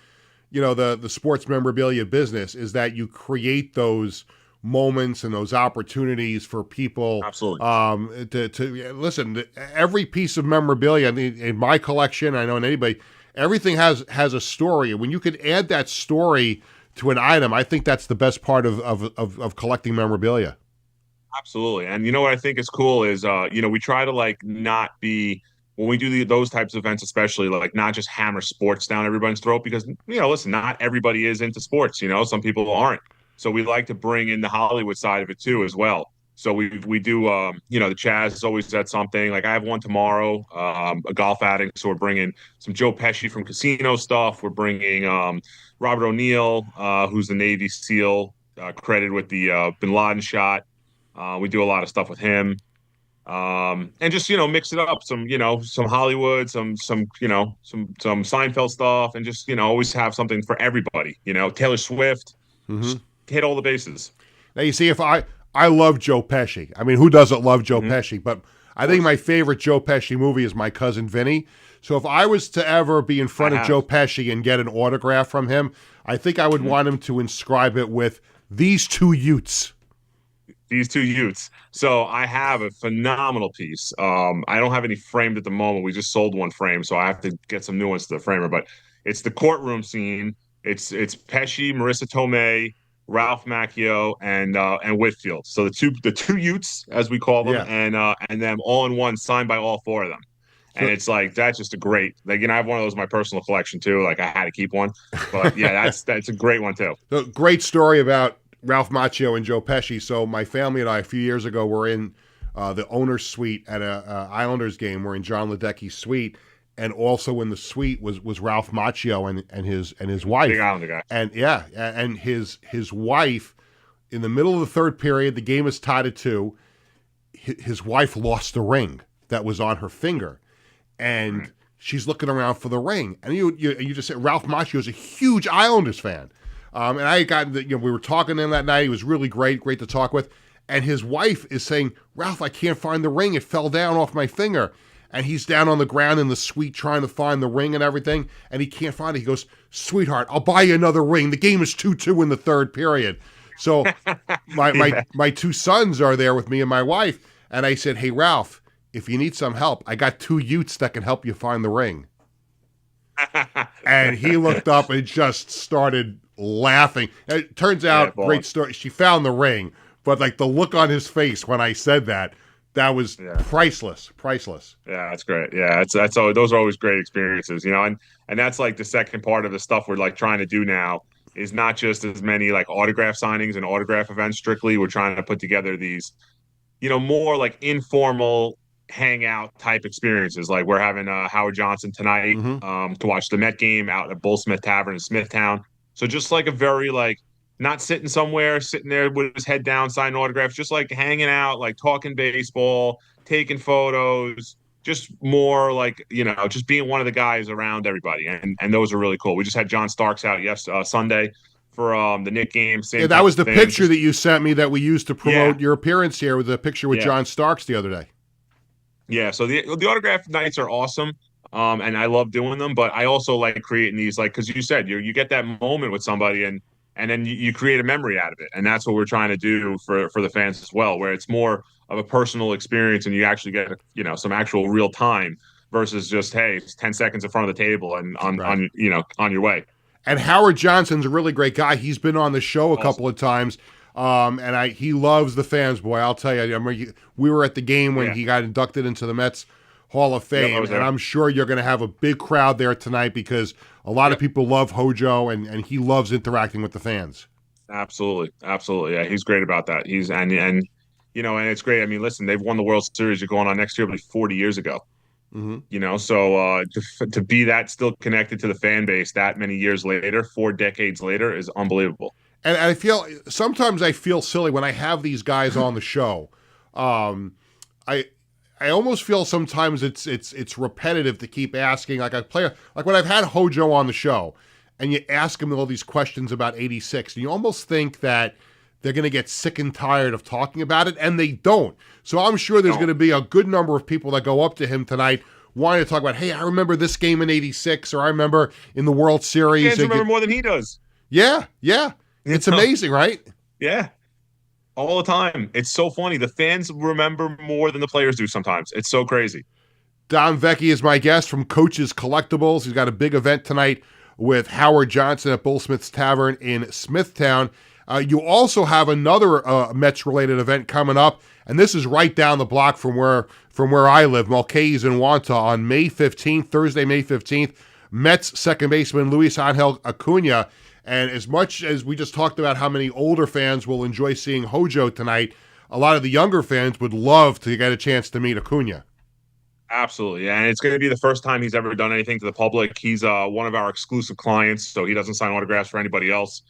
the sports memorabilia business is that you create those moments and those opportunities for people. Absolutely. To listen, every piece of memorabilia in my collection, I know in anybody, everything has a story. And when you could add that story to an item, I think that's the best part of collecting memorabilia. Absolutely. And you know what I think is cool is, we try to like not be, when we do those types of events, especially like not just hammer sports down everybody's throat because, listen, not everybody is into sports, some people aren't. So we like to bring in the Hollywood side of it too, as well. So we do, the Chaz is always at something. Like I have one tomorrow, a golf addict. So we're bringing some Joe Pesci from Casino stuff. We're bringing Robert O'Neill, who's the Navy SEAL, credited with the Bin Laden shot. We do a lot of stuff with him. And just, mix it up. Some Hollywood, some Seinfeld stuff, and just, always have something for everybody. Taylor Swift, just hit all the bases. Now, you see, if I love Joe Pesci. I mean, who doesn't love Joe Pesci? But I think my favorite Joe Pesci movie is My Cousin Vinny. So if I was to ever be in front of Joe Pesci and get an autograph from him, I think I would want him to inscribe it with "These two Utes." These two Utes. So I have a phenomenal piece. I don't have any framed at the moment. We just sold one frame, so I have to get some new ones to the framer. But it's the courtroom scene. It's Pesci, Marissa Tomei, Ralph Macchio, and Whitfield. So the two Utes, as we call them, and them all in one, signed by all four of them. And it's like, that's just a great, like, I have one of those in my personal collection too. Like I had to keep one, but yeah, that's a great one too. The great story about Ralph Macchio and Joe Pesci. So my family and I, a few years ago, were in the owner's suite at a Islanders game. We're in John Ledecky's suite, and also in the suite was Ralph Macchio and his wife. Big Islander guy. And and his wife, in the middle of the third period, the game is tied at 2. His wife lost the ring that was on her finger, and she's looking around for the ring. And you just said Ralph Macchio is a huge Islanders fan. And I had gotten, we were talking to him that night. He was really great to talk with. And his wife is saying, "Ralph, I can't find the ring. It fell down off my finger." And he's down on the ground in the suite trying to find the ring and everything. And he can't find it. He goes, "Sweetheart, I'll buy you another ring. The game is 2-2 in the third period." So my two sons are there with me and my wife. And I said, "Hey, Ralph, if you need some help, I got 2 Utes that can help you find the ring." And he looked up and just started laughing. It turns out, great story. She found the ring, but like the look on his face when I said that was priceless. Yeah, that's great. Yeah, that's all. Those are always great experiences, and that's like the second part of the stuff we're like trying to do now is not just as many like autograph signings and autograph events strictly. We're trying to put together these, more like informal hangout type experiences. Like we're having Howard Johnson tonight to watch the Met game out at Bull Smith Tavern in Smithtown. So just like a very like not sitting somewhere, sitting there with his head down, signing autographs, just like hanging out, like talking baseball, taking photos, just more like, just being one of the guys around everybody. And those are really cool. We just had John Starks out Sunday for the Knick game. That was the picture that you sent me that we used to promote your appearance here, with a picture with John Starks the other day. Yeah, so the autograph nights are awesome. And I love doing them, but I also like creating these, like, because you said you get that moment with somebody and then you create a memory out of it. And that's what we're trying to do for the fans as well, where it's more of a personal experience and you actually get, some actual real time versus just, hey, it's 10 seconds in front of the table and on your way. And Howard Johnson's a really great guy. He's been on the show a couple of times. And he loves the fans, boy. I'll tell you, we were at the game when he got inducted into the Mets Hall of Fame, and I'm sure you're going to have a big crowd there tonight because a lot of people love Hojo, and he loves interacting with the fans. Absolutely. Yeah, he's great about that. And it's great. I mean, listen, they've won the World Series. You're going on next year, it'll be 40 years ago. So to be that still connected to the fan base that many years later, 4 decades later, is unbelievable. And I feel silly when I have these guys on the show. I almost feel sometimes it's repetitive to keep asking, like a player, like when I've had Hojo on the show and you ask him all these questions about 86, and you almost think that they're going to get sick and tired of talking about it, and they don't. So I'm sure there's going to be a good number of people that go up to him tonight wanting to talk about, hey, I remember this game in 86, or I remember in the World Series. He remember more than he does. Yeah. It's amazing, right? Yeah. All the time. It's so funny. The fans remember more than the players do sometimes. It's so crazy. Dom Vecchi is my guest from Coach's Collectibles. He's got a big event tonight with Howard Johnson at Bullsmith's Tavern in Smithtown. You also have another Mets-related event coming up, and this is right down the block from where I live, Mulcahy's in Wanta, on May 15th, Thursday, May 15th. Mets second baseman Luis Angel Acuna. And as much as we just talked about how many older fans will enjoy seeing Hojo tonight, a lot of the younger fans would love to get a chance to meet Acuna. Absolutely. And it's going to be the first time he's ever done anything to the public. He's one of our exclusive clients, so he doesn't sign autographs for anybody else.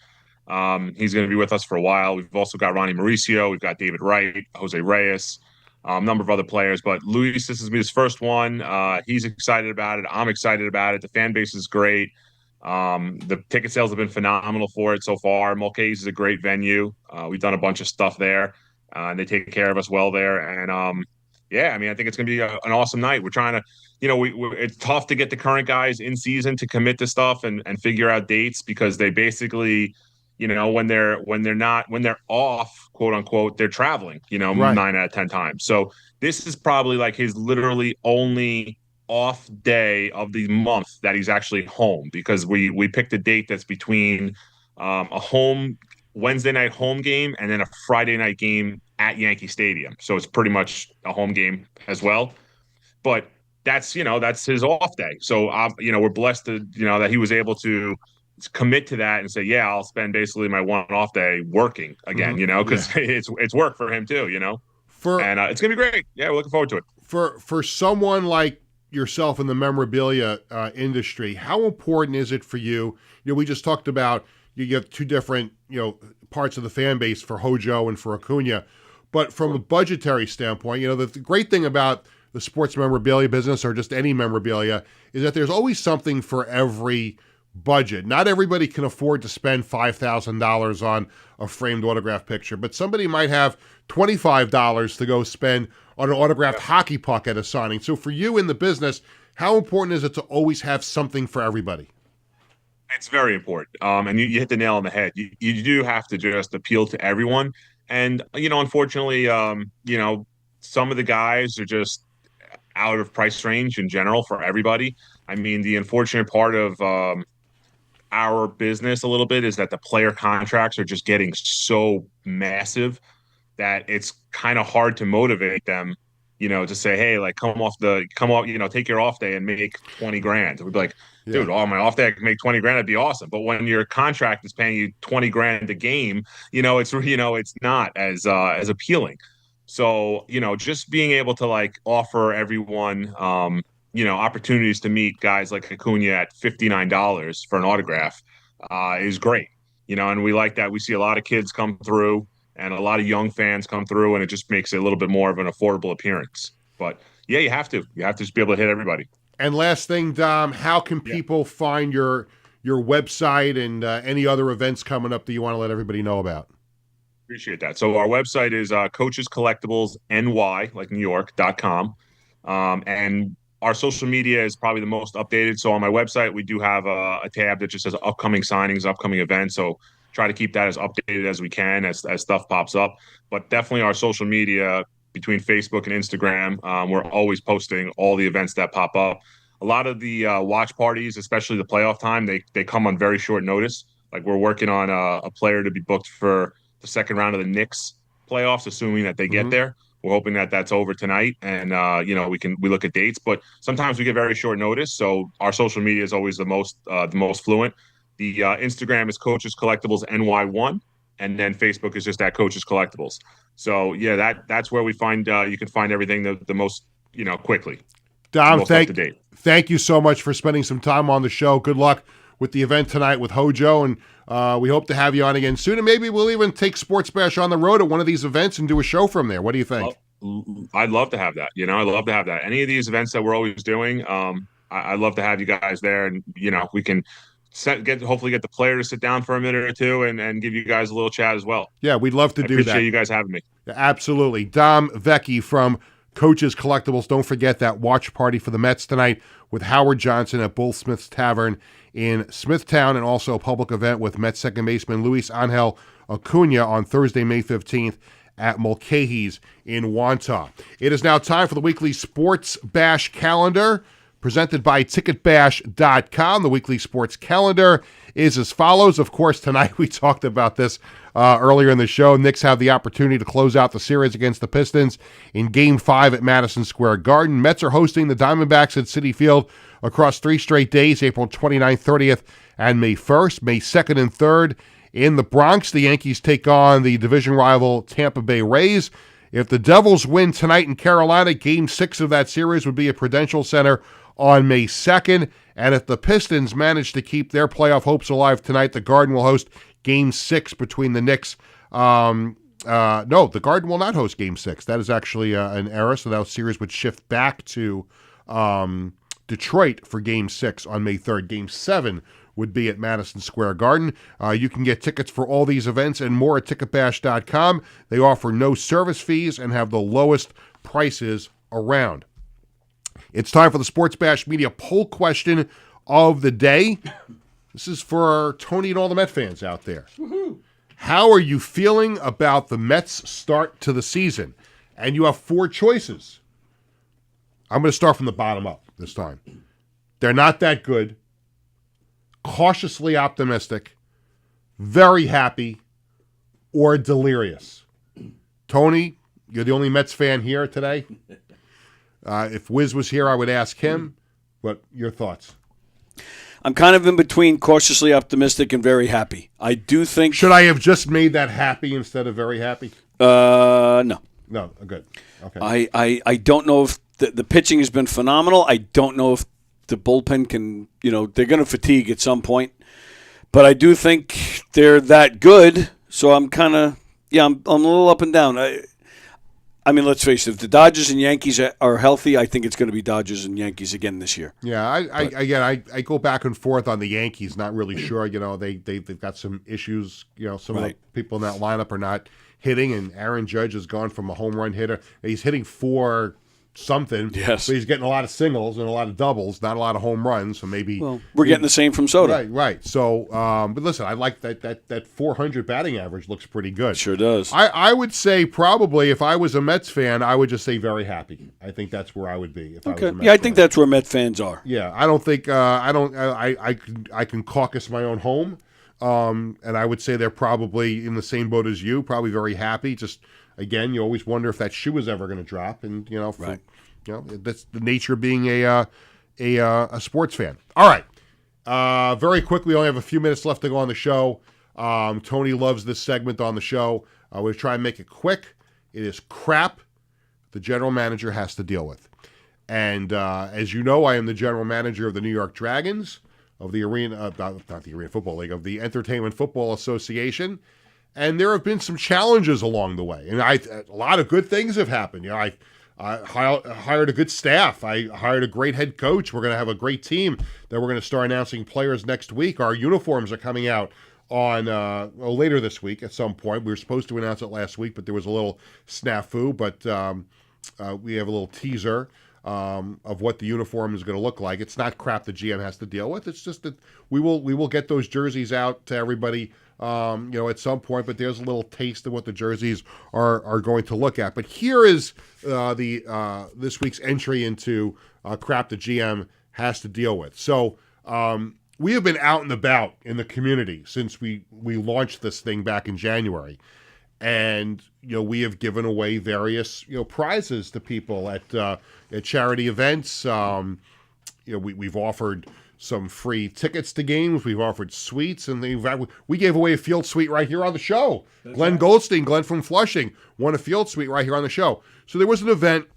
He's going to be with us for a while. We've also got Ronnie Mauricio. We've got David Wright, Jose Reyes, a number of other players. But Luis, this is his first one. He's excited about it. I'm excited about it. The fan base is great. The ticket sales have been phenomenal for it so far. Mulcahy's is a great venue. We've done a bunch of stuff there, and they take care of us well there. And yeah, I mean, I think it's going to be an awesome night. We're trying to, it's tough to get the current guys in season to commit to stuff and figure out dates, because they basically, when they're off, quote unquote, they're traveling, Right. 9 out of 10 times. So this is probably like his literally only off day of the month that he's actually home, because we picked a date that's between a home Wednesday night home game and then a Friday night game at Yankee Stadium. So it's pretty much a home game as well. But that's his off day. So we're blessed to that he was able to commit to that and say, yeah, I'll spend basically my one off day working again, because it's work for him too, and it's gonna be great. Yeah, we're looking forward to it. For someone like yourself in the memorabilia industry, how important is it for you? We just talked about you have two different parts of the fan base for Hojo and for Acuna, but from a budgetary standpoint, the great thing about the sports memorabilia business, or just any memorabilia, is that there's always something for every budget. Not everybody can afford to spend $5,000 on a framed autograph picture, but somebody might have $25 to go spend on an autographed hockey puck at a signing. So for you in the business, how important is it to always have something for everybody? It's very important. And you hit the nail on the head. You do have to just appeal to everyone. And, unfortunately, some of the guys are just out of price range in general for everybody. I mean, the unfortunate part of our business a little bit is that the player contracts are just getting so massive that it's kind of hard to motivate them, to say, hey, like come off, take your off day and make 20 grand. We'd be like, dude, my off day I can make 20 grand. That'd be awesome. But when your contract is paying you 20 grand a game, it's not as appealing. So, just being able to offer everyone, opportunities to meet guys like Acuna at $59 for an autograph is great, and we like that. We see a lot of kids come through and a lot of young fans come through, and it just makes it a little bit more of an affordable appearance. But yeah, you have to just be able to hit everybody. And last thing, Dom, how can people find your website and any other events coming up that you want to let everybody know about? Appreciate that. So our website is Coaches Collectibles NY, like New York.com. And our social media is probably the most updated. So on my website, we do have a tab that just says upcoming signings, upcoming events. So try to keep that as updated as we can as stuff pops up. But definitely our social media, between Facebook and Instagram, we're always posting all the events that pop up. A lot of the watch parties, especially the playoff time, they come on very short notice. Like we're working on a player to be booked for the second round of the Knicks playoffs, assuming that they get there. We're hoping that that's over tonight, and we look at dates. But sometimes we get very short notice, so our social media is always the most fluent. The Instagram is Coaches Collectibles NY1, and then Facebook is just at Coaches Collectibles. So yeah, that's where we find you can find everything the most quickly. Dom, thank you so much for spending some time on the show. Good luck with the event tonight with Hojo, and we hope to have you on again soon. And maybe we'll even take Sports Bash on the road at one of these events and do a show from there. What do you think? I'd love to have that. I'd love to have that. Any of these events that we're always doing, I'd love to have you guys there, and we can hopefully get the player to sit down for a minute or two and give you guys a little chat as well. Yeah, we'd love to do that. Appreciate you guys having me. Yeah, absolutely. Dom Vecchi from Coaches Collectibles. Don't forget that watch party for the Mets tonight with Howard Johnson at Bullsmith's Tavern in Smithtown, and also a public event with Mets second baseman Luis Angel Acuna on Thursday, May 15th at Mulcahy's in Wantagh. It is now time for the weekly Sports Bash calendar presented by TicketBash.com. The weekly sports calendar is as follows. Of course, tonight we talked about this earlier in the show. Knicks have the opportunity to close out the series against the Pistons in Game 5 at Madison Square Garden. Mets are hosting the Diamondbacks at Citi Field across 3 straight days, April 29th, 30th, and May 1st. May 2nd and 3rd in the Bronx, the Yankees take on the division rival Tampa Bay Rays. If the Devils win tonight in Carolina, Game 6 of that series would be at Prudential Center on May 2nd. And if the Pistons manage to keep their playoff hopes alive tonight, the Garden will host Game 6 between the Knicks. No, the Garden will not host Game 6. That is actually an error, so that series would shift back to Detroit for Game 6 on May 3rd. Game 7 would be at Madison Square Garden. You can get tickets for all these events and more at TicketBash.com. They offer no service fees and have the lowest prices around. It's time for the Sports Bash Media poll question of the day. This is for Tony and all the Met fans out there. Woo-hoo. How are you feeling about the Mets' start to the season? And you have 4 choices. I'm going to start from the bottom up this time. They're not that good. Cautiously optimistic. Very happy. Or delirious. Tony, you're the only Mets fan here today. If Wiz was here, I would ask him. But your thoughts? I'm kind of in between cautiously optimistic and very happy. I do think... Should I have just made that happy instead of very happy? No. No, good. Okay. I don't know if the pitching has been phenomenal. I don't know if the bullpen can, they're going to fatigue at some point. But I do think they're that good. So I'm kind of, I'm a little up and down. I mean, let's face it. If the Dodgers and Yankees are healthy, I think it's going to be Dodgers and Yankees again this year. Yeah, I go back and forth on the Yankees. Not really sure. They've got some issues. Some of the people in that lineup are not hitting, and Aaron Judge has gone from a home run hitter. He's hitting 4 something. Yes, but he's getting a lot of singles and a lot of doubles, not a lot of home runs. So maybe we're getting the same from Soto. Right. So, but listen, I like that 400 batting average looks pretty good. Sure does. I would say probably if I was a Mets fan, I would just say very happy. I think that's where I would be if I was a Mets fan. I think that's where Met fans are. Yeah, I don't think I can caucus my own home, and I would say they're probably in the same boat as you, probably very happy. Just again, you always wonder if that shoe is ever going to drop, and that's the nature of being a sports fan. All right, very quickly, we only have a few minutes left to go on the show. Tony loves this segment on the show. We'll try and make it quick. It is crap the general manager has to deal with. And as you know, I am the general manager of the New York Dragons, of the Arena, not the Arena Football League, of the Entertainment Football Association. And there have been some challenges along the way. And a lot of good things have happened. I hired a good staff. I hired a great head coach. We're going to have a great team that we're going to start announcing players next week. Our uniforms are coming out on later this week at some point. We were supposed to announce it last week, but there was a little snafu. But we have a little teaser of what the uniform is going to look like. It's not crap the GM has to deal with. It's just that we will get those jerseys out to everybody at some point, but there's a little taste of what the jerseys are going to look at. But here is this week's entry into crap the GM has to deal with. So we have been out and about in the community since we launched this thing back in January. And, we have given away various, prizes to people at charity events. We've offered some free tickets to games. We've offered suites, and we gave away a field suite right here on the show. That's Glenn right. Goldstein, Glenn from Flushing, won a field suite right here on the show. So there was an event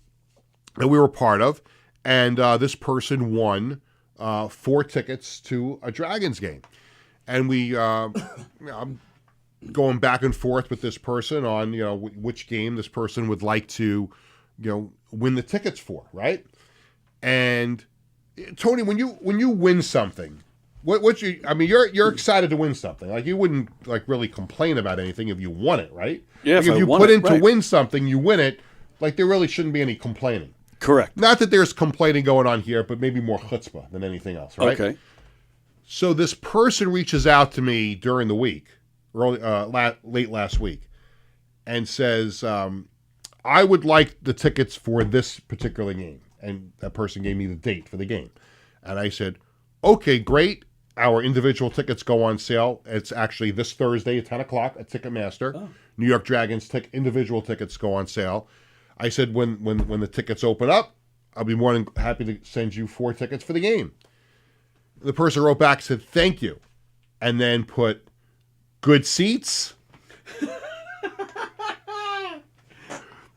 that we were part of, and this person won 4 tickets to a Dragons game. And I'm going back and forth with this person on, which game this person would like to, win the tickets for, right? And Tony, when you win something, you're excited to win something. Like you wouldn't really complain about anything if you won it, right? Yeah. Like if you put in to win something, you win it. Like there really shouldn't be any complaining. Correct. Not that there's complaining going on here, but maybe more chutzpah than anything else, right? Okay. So this person reaches out to me during the week, late last week, and says, I would like the tickets for this particular game. And that person gave me the date for the game. And I said, okay, great. Our individual tickets go on sale. It's actually this Thursday at 10 o'clock at Ticketmaster. Oh. New York Dragons individual tickets go on sale. I said, when the tickets open up, I'll be more than happy to send you 4 tickets for the game. The person wrote back, said, thank you. And then put good seats.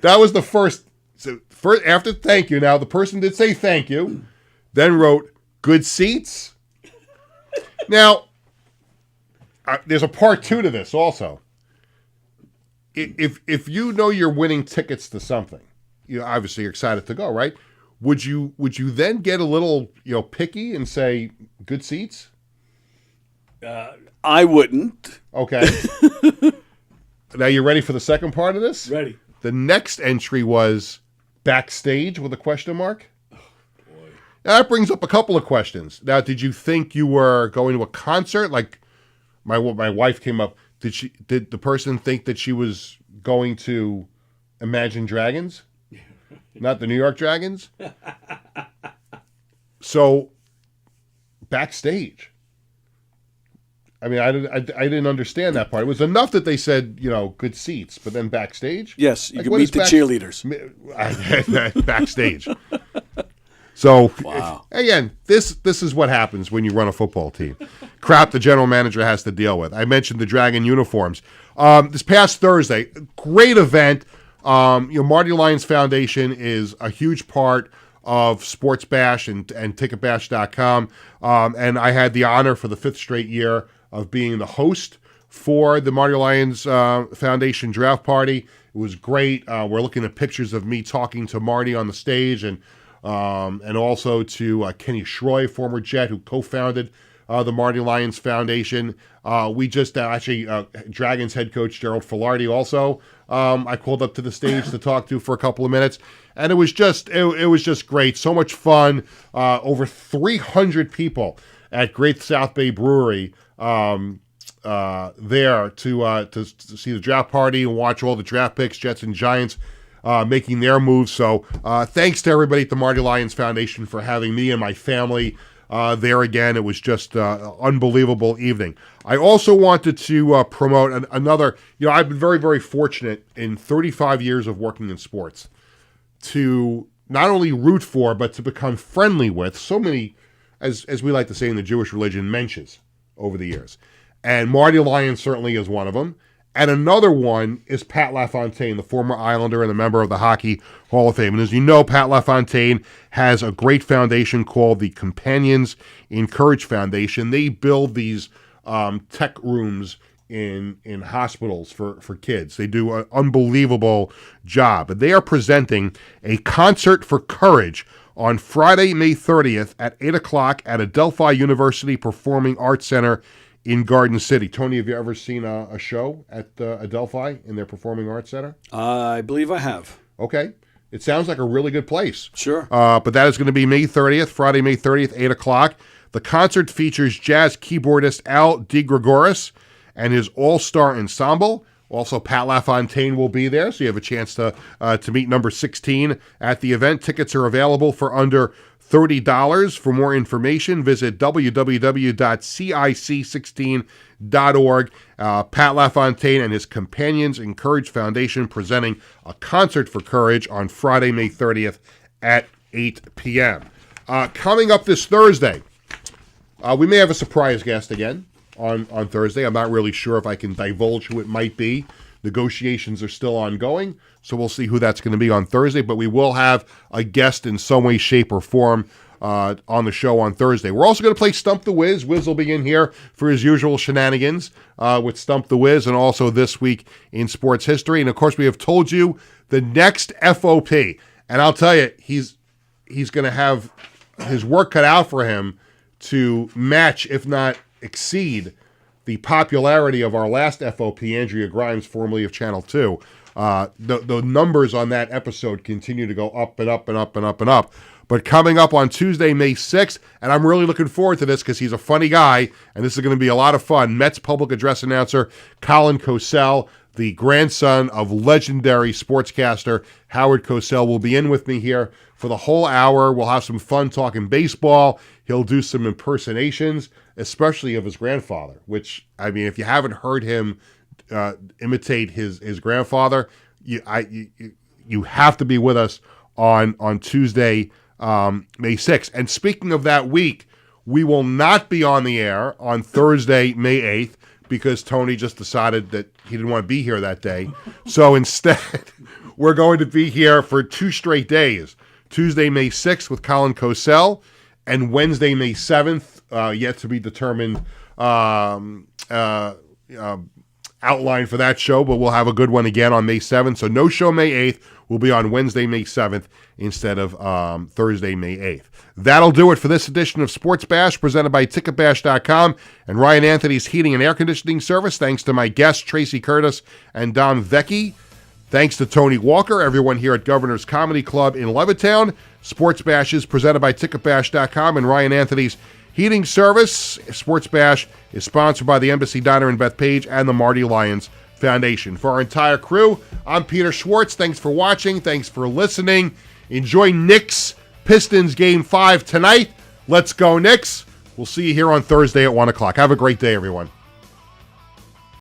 That was the first. So after thank you, now the person did say thank you, then wrote good seats. Now, there's a part 2 to this also. If you know you're winning tickets to something, obviously you're excited to go, right? Would you then get a little picky and say good seats? I wouldn't. Okay. Now you ready for the second part of this? Ready. The next entry was backstage with a question mark. Oh, boy. Now, that brings up a couple of questions. Now, did you think you were going to a concert? Like my wife came up. Did the person think that she was going to Imagine Dragons? Not the New York Dragons? So, backstage. I mean, I didn't understand that part. It was enough that they said, good seats, but then backstage? Yes, you Like, can what meet is the cheerleaders. Backstage. So, Wow. again, this is what happens when you run a football team. Crap the general manager has to deal with. I mentioned the Dragon uniforms. This past Thursday, great event. Marty Lyons Foundation is a huge part of Sports Bash and TicketBash.com. And I had the honor for the 5th straight year of being the host for the Marty Lyons Foundation draft party. It was great. We're looking at pictures of me talking to Marty on the stage and also to Kenny Schroy, former Jet, who co-founded the Marty Lyons Foundation. We just actually Dragons head coach Gerald Filardi also I called up to the stage to talk to for a couple of minutes, and it was just great. So much fun. Over 300 people at Great South Bay Brewery there to see the draft party and watch all the draft picks, Jets and Giants, making their moves. So thanks to everybody at the Marty Lyons Foundation for having me and my family there again. It was just an unbelievable evening. I also wanted to promote another, I've been very, very fortunate in 35 years of working in sports to not only root for, but to become friendly with so many, as we like to say in the Jewish religion, mensches over the years. And Marty Lyons certainly is one of them. And another one is Pat LaFontaine, the former Islander and a member of the Hockey Hall of Fame. And as you know, Pat LaFontaine has a great foundation called the Companions in Courage Foundation. They build these tech rooms in hospitals for kids. They do an unbelievable job. And they are presenting a concert for courage on Friday, May 30th at 8 o'clock at Adelphi University Performing Arts Center in Garden City. Tony, have you ever seen a show at Adelphi in their Performing Arts Center? I believe I have. Okay. It sounds like a really good place. Sure. But that is going to be May 30th, Friday, May 30th, 8 o'clock. The concert features jazz keyboardist Al DeGregoris and his all-star ensemble. Also, Pat LaFontaine will be there, so you have a chance to meet number 16 at the event. Tickets are available for under $30. For more information, visit www.cic16.org. Pat LaFontaine and his Companions in Courage Foundation presenting a concert for courage on Friday, May 30th at 8 p.m. Coming up this Thursday, we may have a surprise guest again on Thursday. I'm not really sure if I can divulge who it might be. Negotiations are still ongoing, so we'll see who that's going to be on Thursday. But we will have a guest in some way, shape, or form on the show on Thursday. We're also going to play Stump the Wiz. Wiz will be in here for his usual shenanigans with Stump the Wiz, and also This Week in Sports History. And, of course, we have told you the next FOP. And I'll tell you, he's going to have his work cut out for him to match, if not exceed, the popularity of our last FOP, Andrea Grimes, formerly of Channel 2. The numbers on that episode continue to go up and up and up and up and up. But coming up on Tuesday, May 6th, and I'm really looking forward to this because he's a funny guy, and this is going to be a lot of fun. Mets public address announcer Colin Cosell, the grandson of legendary sportscaster Howard Cosell, will be in with me here for the whole hour. We'll have some fun talking baseball. He'll do some impersonations, especially of his grandfather, which, I mean, if you haven't heard him imitate his grandfather, you have to be with us on Tuesday, May 6th. And speaking of that week, we will not be on the air on Thursday, May 8th, because Tony just decided that he didn't want to be here that day. So instead, we're going to be here for 2 straight days. Tuesday, May 6th with Colin Cosell, and Wednesday, May 7th, yet to be determined outline for that show, but we'll have a good one again on May 7th. So no show May 8th. We'll be on Wednesday, May 7th instead of Thursday, May 8th. That'll do it for this edition of Sports Bash, presented by TicketBash.com and Ryan Anthony's Heating and Air Conditioning Service. Thanks to my guests, Tracy Curtis and Don Vecchi. Thanks to Tony Walker, everyone here at Governor's Comedy Club in Levittown. Sports Bash is presented by TicketBash.com and Ryan Anthony's Heating Service. Sports Bash is sponsored by the Embassy Diner in Bethpage and the Marty Lyons Foundation. For our entire crew, I'm Peter Schwartz. Thanks for watching. Thanks for listening. Enjoy Knicks Pistons Game 5 tonight. Let's go, Knicks. We'll see you here on Thursday at 1 o'clock. Have a great day, everyone.